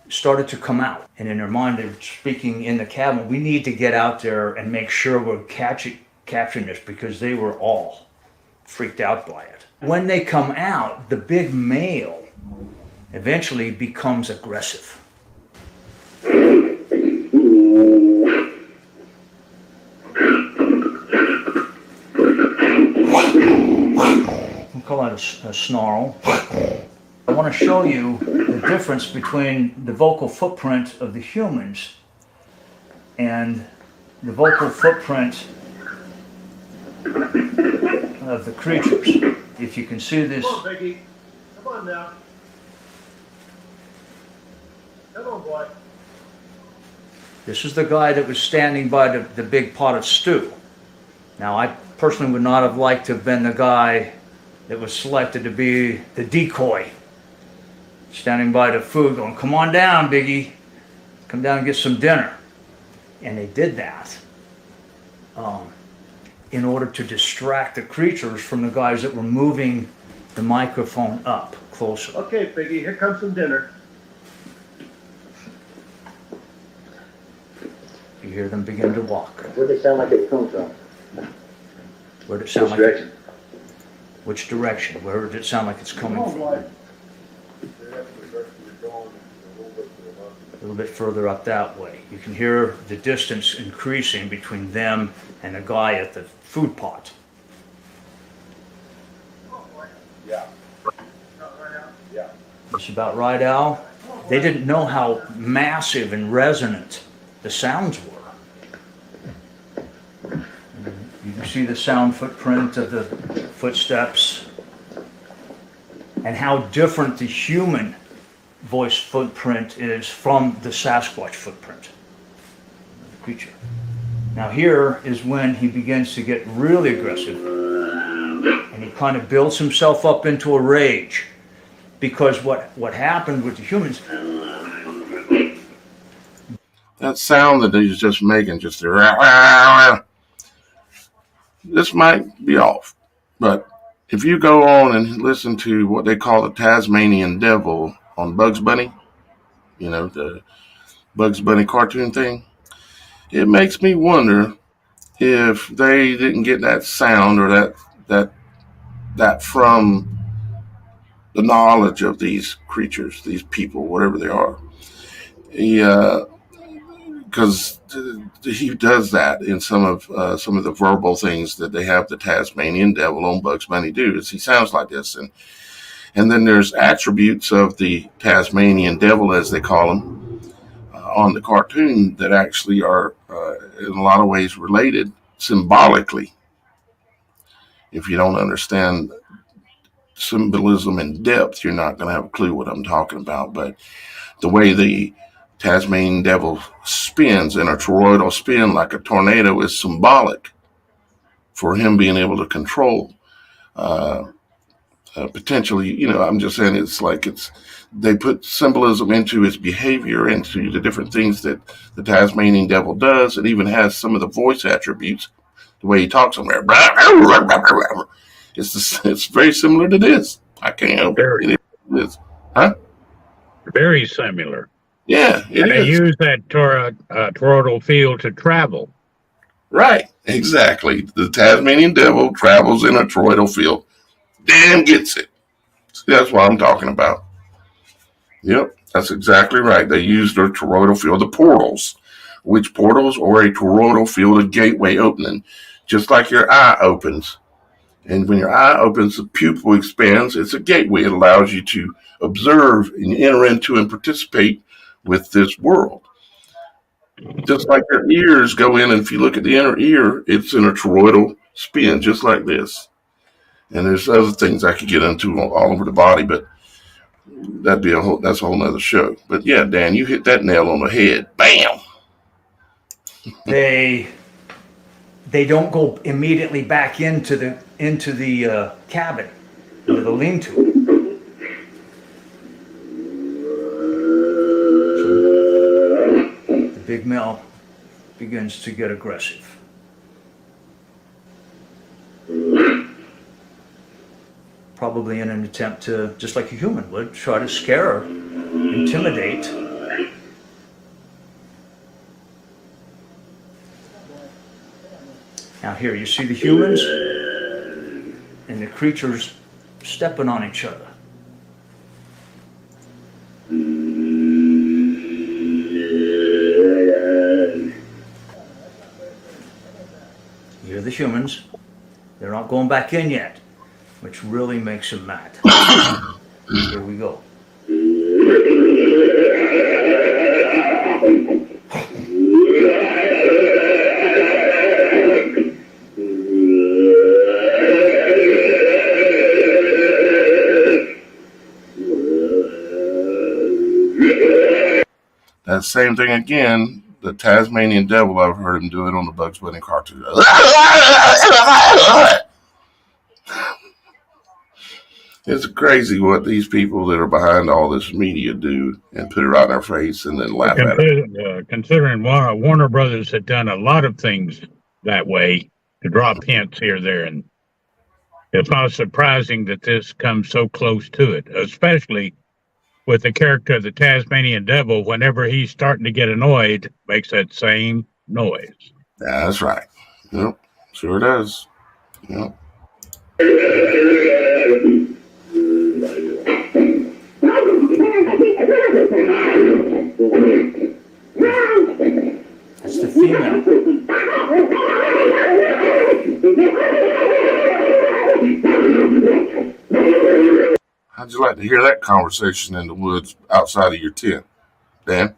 started to come out, and in their mind they were speaking in the cabin, we need to get out there and make sure we're capturing this, because they were all freaked out by it. When they come out, the big male eventually becomes aggressive. We call that a snarl. I want to show you the difference between the vocal footprint of the humans and the vocal footprint of the creatures. If you can see this. Come on, Biggie. Come on now. Come on, boy. This is the guy that was standing by the big pot of stew. Now, I personally would not have liked to have been the guy that was selected to be the decoy. Standing by the food going, come on down, Biggie. Come down and get some dinner. And they did that in order to distract the creatures from the guys that were moving the microphone up closer. Okay, Biggie, here comes some dinner. You hear them begin to walk. Where did it sound like it come from? Where did it sound Which like? direction? Which direction? Where did it sound like it's coming from? A little bit further up that way. You can hear the distance increasing between them and the guy at the food pot. Yeah. Yeah. That's about right, Al? They didn't know how massive and resonant the sounds were. You can see the sound footprint of the footsteps and how different the human voice footprint is from the Sasquatch footprint, the creature. Now here is when he begins to get really aggressive, and he kind of builds himself up into a rage. because what happened with the humans. That sound that he's just making, just this might be off, but if you go on and listen to what they call the Tasmanian Devil on Bugs Bunny, the Bugs Bunny cartoon thing, it makes me wonder if they didn't get that sound or that from the knowledge of these creatures, these people, whatever they are. Because he does that in some of the verbal things that they have the Tasmanian Devil on Bugs Bunny do. Is he sounds like this, and then there's attributes of the Tasmanian Devil, as they call him, on the cartoon that actually are in a lot of ways related symbolically. If you don't understand symbolism in depth, you're not going to have a clue what I'm talking about. But the way the Tasmanian Devil spins in a toroidal spin like a tornado is symbolic for him being able to control potentially, I'm just saying they put symbolism into his behavior, into the different things that the Tasmanian Devil does. It even has some of the voice attributes, the way he talks somewhere. It's very similar to this. I can't help it. It is. Huh? Very similar. Yeah, they use that toroidal field to travel. Right, exactly. The Tasmanian Devil travels in a toroidal field. Damn gets it. See, that's what I'm talking about. Yep, that's exactly right. They use their toroidal field, the portals, which portals are a toroidal field, a gateway opening, just like your eye opens. And when your eye opens, the pupil expands. It's a gateway. It allows you to observe and enter into and participate with this world. Just like your ears go in, and if you look at the inner ear, it's in a toroidal spin, just like this. And there's other things I could get into all over the body, but that's a whole nother show. But yeah, Dan, you hit that nail on the head. Bam! They don't go immediately back into the cabin, into the lean-to. So the big male begins to get aggressive. Probably in an attempt to, just like a human would, try to scare or intimidate. Now here, you see the humans and the creatures stepping on each other. Here are the humans. They're not going back in yet, which really makes him mad. Here we go. That same thing again, the Tasmanian Devil, I've heard him do it on the Bugs Bunny cartoon. It's crazy what these people that are behind all this media do and put it right in our face and then laugh at it. Considering Warner Brothers had done a lot of things that way to drop hints here, there, and it's not surprising that this comes so close to it, especially with the character of the Tasmanian Devil. Whenever he's starting to get annoyed, makes that same noise. Yeah, that's right. Yep, sure does. Yep. That's the female. How'd you like to hear that conversation in the woods outside of your tent, Dan?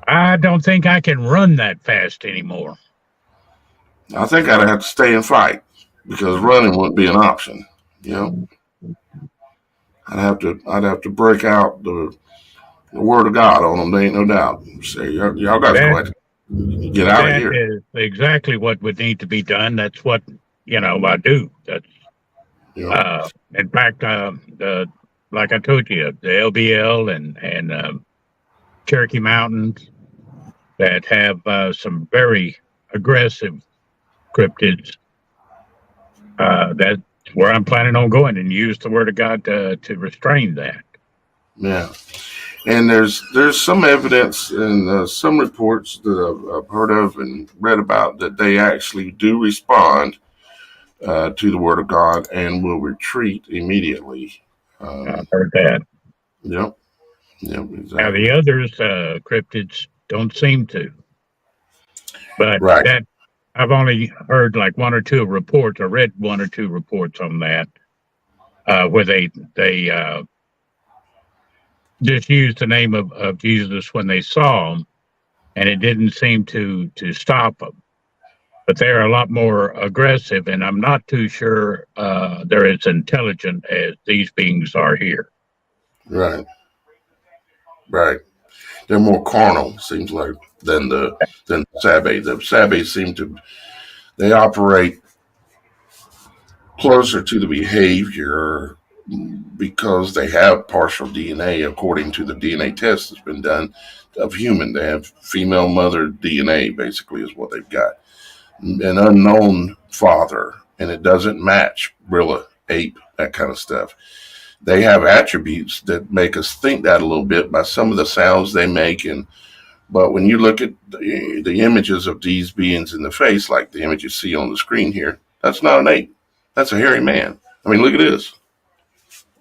I don't think I can run that fast anymore. I think I'd have to stay and fight because running wouldn't be an option. I'd have to break out the word of God on them. There ain't no doubt. Say, y'all guys go ahead. Get out of here. That is exactly what would need to be done. That's what I do. That's in fact, the like I told you, the LBL and Cherokee Mountains that have some very aggressive cryptids. That's where I'm planning on going and use the Word of God to restrain that. Yeah. And there's some evidence and some reports that I've heard of and read about that they actually do respond to the Word of God and will retreat immediately. I've heard that. Yep. Exactly. Now the others, cryptids, don't seem to. But right. that I've only heard like one or two reports, or read one or two reports on that, where they just used the name of Jesus when they saw him, and it didn't seem to stop them. But they're a lot more aggressive, and I'm not too sure they're as intelligent as these beings are here. Right. They're more carnal, seems like, than Sabe. The Sabe they operate closer to the behavior because they have partial DNA, according to the DNA test that's been done of human. They have female mother DNA, basically, is what they've got. An unknown father, and it doesn't match gorilla, ape, that kind of stuff. They have attributes that make us think that a little bit by some of the sounds they make. But when you look at the images of these beings in the face, like the image you see on the screen here, that's not an ape. That's a hairy man. I mean, look at this.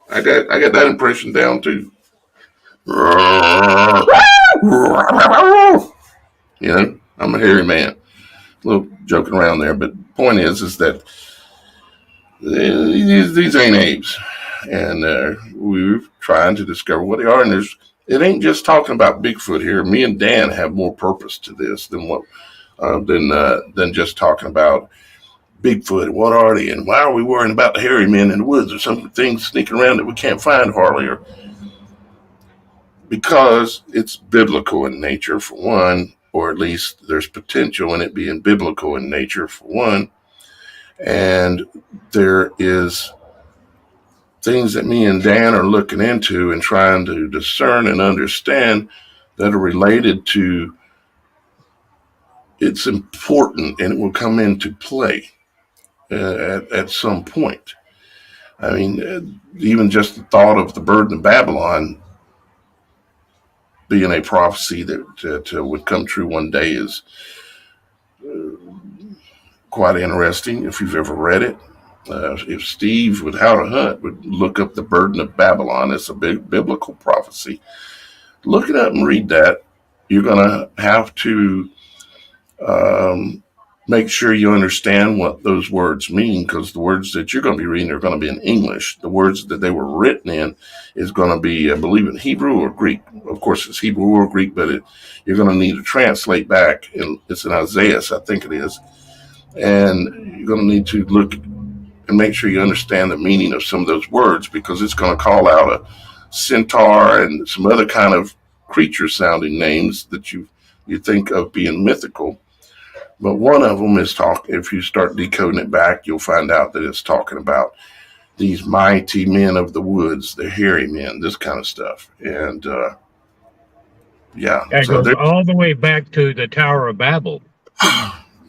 I got that impression down too. You know, I'm a hairy man. A little joking around there, but the point is that these ain't apes, and we're trying to discover what they are. And it ain't just talking about Bigfoot here. Me and Dan have more purpose to this than than just talking about Bigfoot. What are they, and why are we worrying about the hairy men in the woods or some things sneaking around that we can't find hardly? Or because it's biblical in nature, for one, or at least there's potential in it being biblical in nature, for one. And there is things that me and Dan are looking into and trying to discern and understand that are related to it's important, and it will come into play at some point. I mean, even just the thought of the burden of Babylon being a prophecy that would come true one day is quite interesting if you've ever read it. If Steve with How to Hunt would look up the burden of Babylon, it's a big biblical prophecy. Look it up and read that. You're going to have to make sure you understand what those words mean, because the words that you're going to be reading are going to be in English. The words that they were written in is going to be, I believe, in Hebrew or Greek. Of course, it's Hebrew or Greek, but you're going to need to translate back. It's in Isaiah, I think it is. And you're going to need to look and make sure you understand the meaning of some of those words, because it's going to call out a centaur and some other kind of creature-sounding names that you think of being mythical. But one of them is if you start decoding it back, you'll find out that it's talking about these mighty men of the woods, the hairy men, this kind of stuff. And That goes all the way back to the Tower of Babel.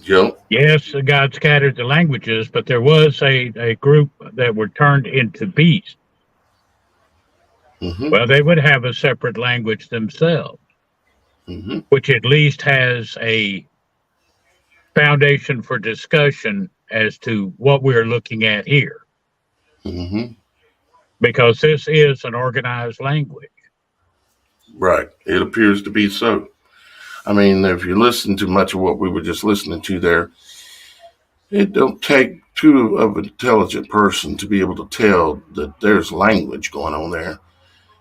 Yep. Yes, God scattered the languages, but there was a group that were turned into beasts. Mm-hmm. Well, they would have a separate language themselves, mm-hmm. which at least has a foundation for discussion as to what we're looking at here. Mm-hmm. Because this is an organized language. Right. It appears to be so. I mean, if you listen to much of what we were just listening to there, it don't take too of an intelligent person to be able to tell that there's language going on there.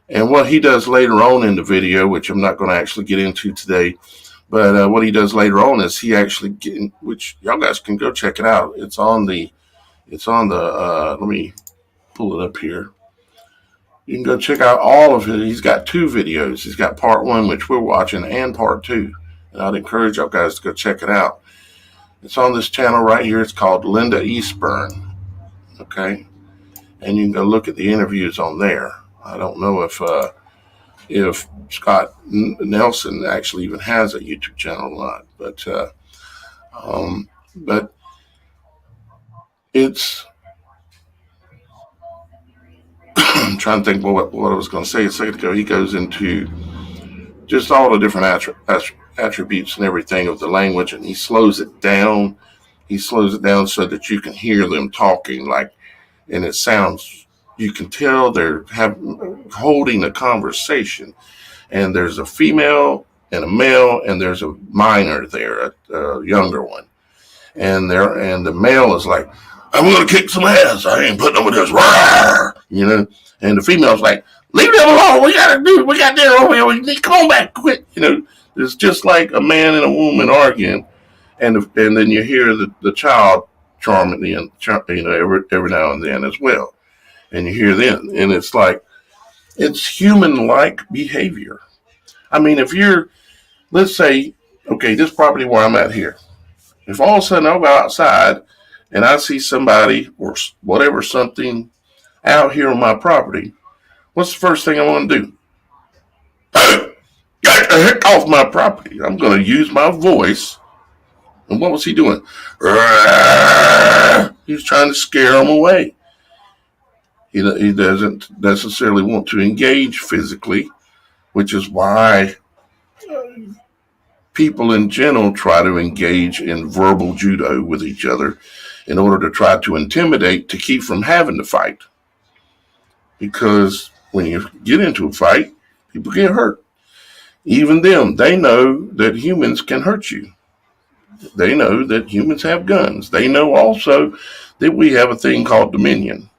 And what he does later on in the video, which I'm not going to actually get into today, but what he does later on is he actually which y'all guys can go check it out. It's on the, let me pull it up here. You can go check out all of it. He's got 2 videos. He's got part 1, which we're watching, and part 2. And I'd encourage y'all guys to go check it out. It's on this channel right here. It's called Linda Eastburn. Okay. And you can go look at the interviews on there. I don't know if Scott Nelson actually even has a YouTube channel or not, but it's. I'm trying to think what I was going to say a second ago. He goes into just all the different attributes and everything of the language, and he slows it down. He slows it down so that you can hear them talking, and it sounds. You can tell they're holding a conversation, and there's a female and a male, and there's a minor there, a younger one, and the male is like, "I'm gonna kick some ass. I ain't putting up with this," and the female's like, "Leave them alone. We got dinner over here. Come on back quick." It's just like a man and a woman arguing, and then you hear the child charming in, every now and then as well, and you hear them, and it's like it's human-like behavior. I mean, if you're, let's say, okay, this property where I'm at here, if all of a sudden I'll go outside and I see somebody or whatever, something out here on my property, what's the first thing I want to do? Get the heck off my property. I'm going to use my voice. And what was he doing? He was trying to scare them away. He doesn't necessarily want to engage physically, which is why people in general try to engage in verbal judo with each other in order to try to intimidate, to keep from having to fight. Because when you get into a fight, people get hurt. Even them, they know that humans can hurt you. They know that humans have guns. They know also that we have a thing called dominion,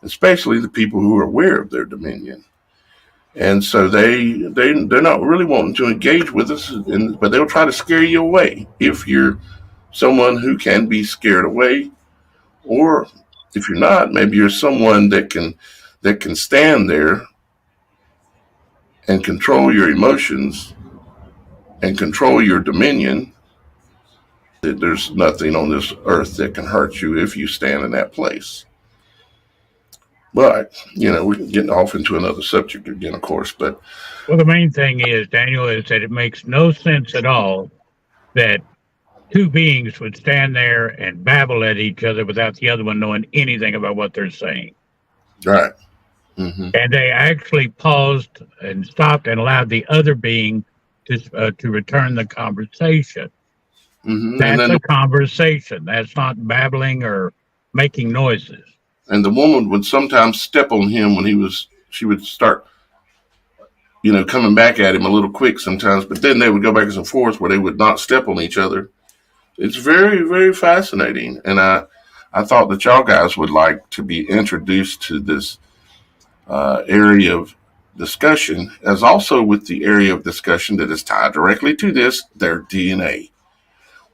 especially the people who are aware of their dominion. And so they're not really wanting to engage with us, but they'll try to scare you away if you're someone who can be scared away, or if you're not, maybe you're someone that can stand there and control your emotions and control your dominion. That there's nothing on this earth that can hurt you if you stand in that place. But, we're getting off into another subject again, of course. But well, the main thing is, Daniel, is that it makes no sense at all that two beings would stand there and babble at each other without the other one knowing anything about what they're saying. Right. Mm-hmm. And they actually paused and stopped and allowed the other being to return the conversation. Mm-hmm. That's a conversation. That's not babbling or making noises. And the woman would sometimes step on him when she would start, coming back at him a little quick sometimes, but then they would go back and forth where they would not step on each other. It's very, very fascinating. And I thought that y'all guys would like to be introduced to this area of discussion, as also with the area of discussion that is tied directly to this, their DNA.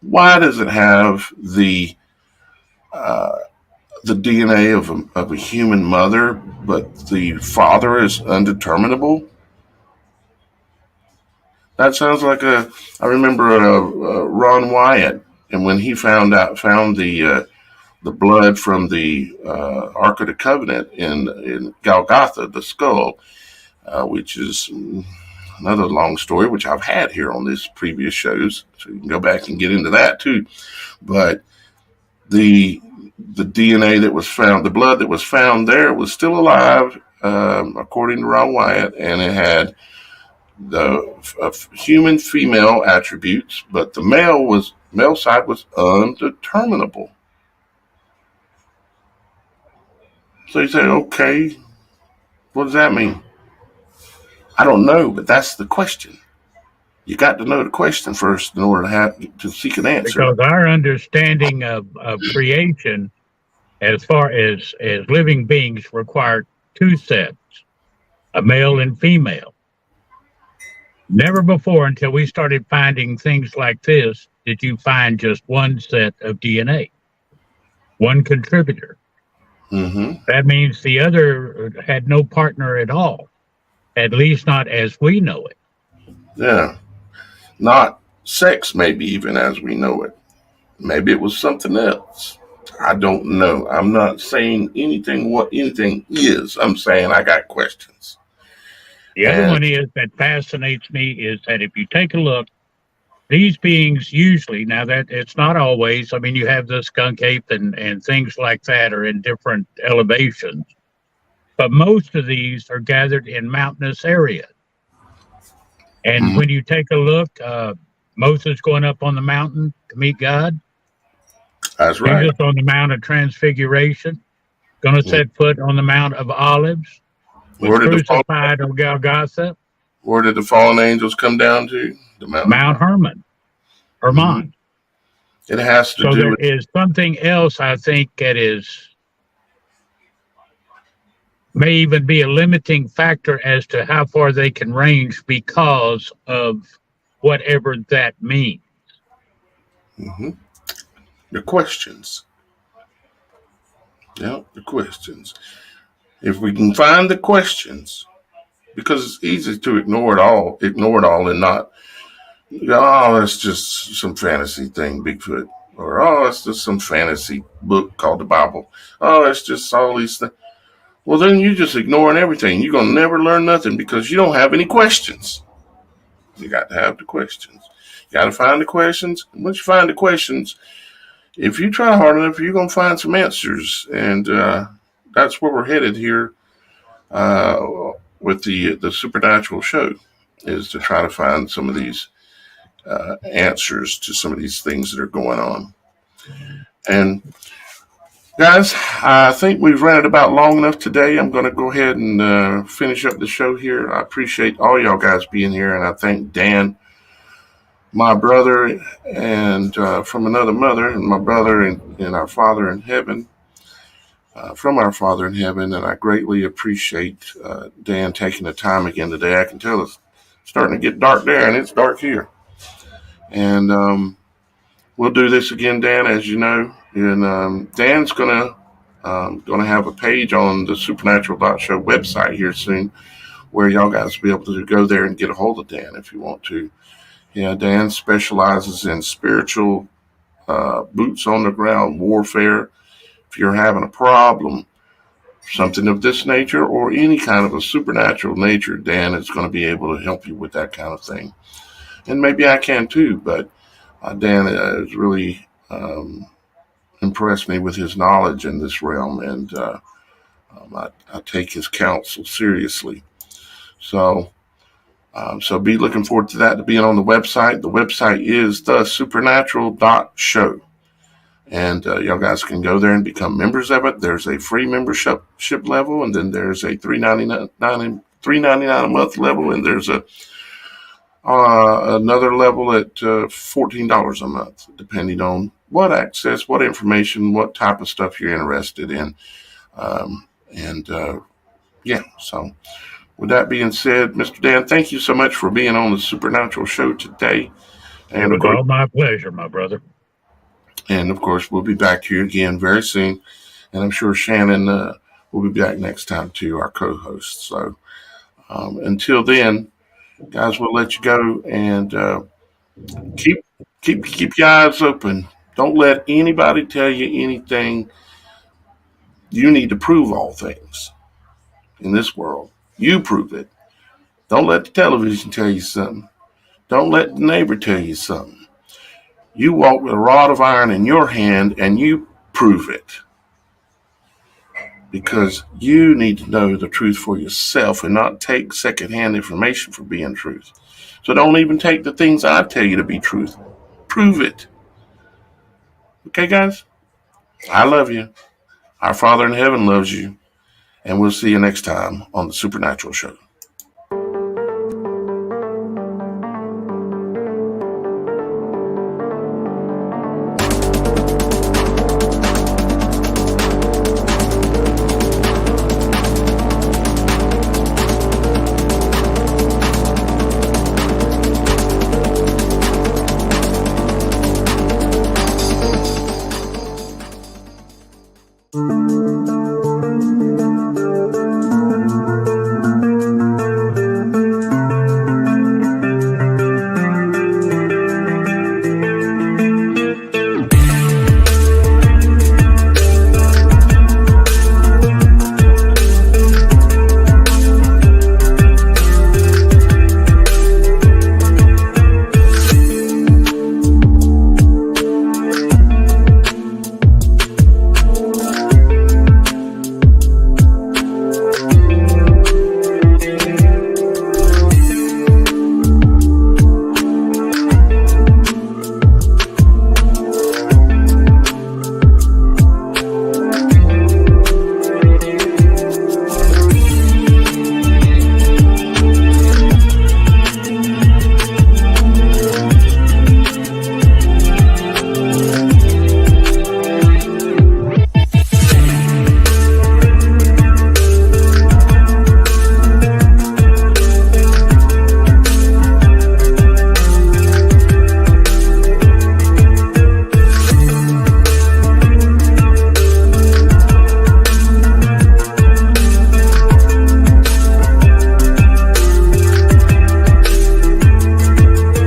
Why does it have the DNA of a human mother, but the father is undeterminable? That sounds like I remember Ron Wyatt, and when he found the blood from the Ark of the Covenant in Golgotha, the skull, which is another long story, which I've had here on these previous shows, so you can go back and get into that too. But the DNA that was found, the blood that was found there, was still alive, according to Ron Wyatt, and it had the human female attributes, but the male side was undeterminable. So you say, okay, what does that mean? I don't know, but that's the question. You got to know the question first in order to seek an answer. Because our understanding of creation, as far as living beings, require two sets, a male and female. Never before, until we started finding things like this, did you find just one set of DNA, one contributor. Mm-hmm. That means the other had no partner at all, at least not as we know it. Yeah. Not sex, maybe even as we know it. Maybe it was something else. I don't know. I'm not saying anything what anything is. I'm saying I got questions. The other one is that fascinates me is that if you take a look, these beings usually, now that it's not always, I mean, you have the skunk ape and things like that are in different elevations, but most of these are gathered in mountainous areas. And when you take a look, Moses going up on the mountain to meet God. That's right. Jesus on the Mount of Transfiguration, going to set foot on the Mount of Olives, was crucified on Golgotha. Where did the fallen angels come down to? The Mount Hermon. Hermon. It has to so do there with... is something else I think that may even be a limiting factor as to how far they can range because of whatever that means. The questions. Yeah, the questions. If we can find the questions, because it's easy to ignore it all and not, oh, it's just some fantasy thing, Bigfoot. Or, oh, it's just some fantasy book called the Bible. Oh, it's just all these things. Well, then you're just ignoring everything. You're going to never learn nothing because you don't have any questions. You got to have the questions. You got to find the questions. And once you find the questions, if you try hard enough, you're going to find some answers. And that's where we're headed here with the Supernatural show, is to try to find some of these answers to some of these things that are going on. And guys, I think we've ran it about long enough today. I'm going to go ahead and finish up the show here. I appreciate all y'all guys being here, and I thank Dan, my brother, and from another mother, and my brother and our Father in heaven, from our Father in heaven, and I greatly appreciate Dan taking the time again today. I can tell it's starting to get dark there, and it's dark here. And we'll do this again, Dan, as you know. And Dan's gonna have a page on the Supernatural.show website here soon, where y'all guys will be able to go there and get a hold of Dan if you want to. Yeah, Dan specializes in spiritual boots on the ground warfare. If you're having a problem, something of this nature, or any kind of a supernatural nature, Dan is going to be able to help you with that kind of thing. And maybe I can too, but Dan has really impressed me with his knowledge in this realm, and I take his counsel seriously. So be looking forward to that, to being on the website. The website is thesupernatural.show. And y'all guys can go there and become members of it. There's a free membership level, and then there's a $3.99 a month level, and there's another level at $14 a month, depending on what access, what information, what type of stuff you're interested in. So with that being said, Mr. Dan, thank you so much for being on the Supernatural show today. And it was all my pleasure, my brother. And of course, we'll be back to you again very soon. And I'm sure Shannon will be back next time too, our co-host. So until then, guys, we'll let you go, and keep your eyes open. Don't let anybody tell you anything. You need to prove all things in this world. You prove it. Don't let the television tell you something. Don't let the neighbor tell you something. You walk with a rod of iron in your hand, and you prove it. Because you need to know the truth for yourself and not take secondhand information for being truth. So don't even take the things I tell you to be truth. Prove it. Okay, guys? I love you. Our Father in heaven loves you. And we'll see you next time on the Supernatural Show.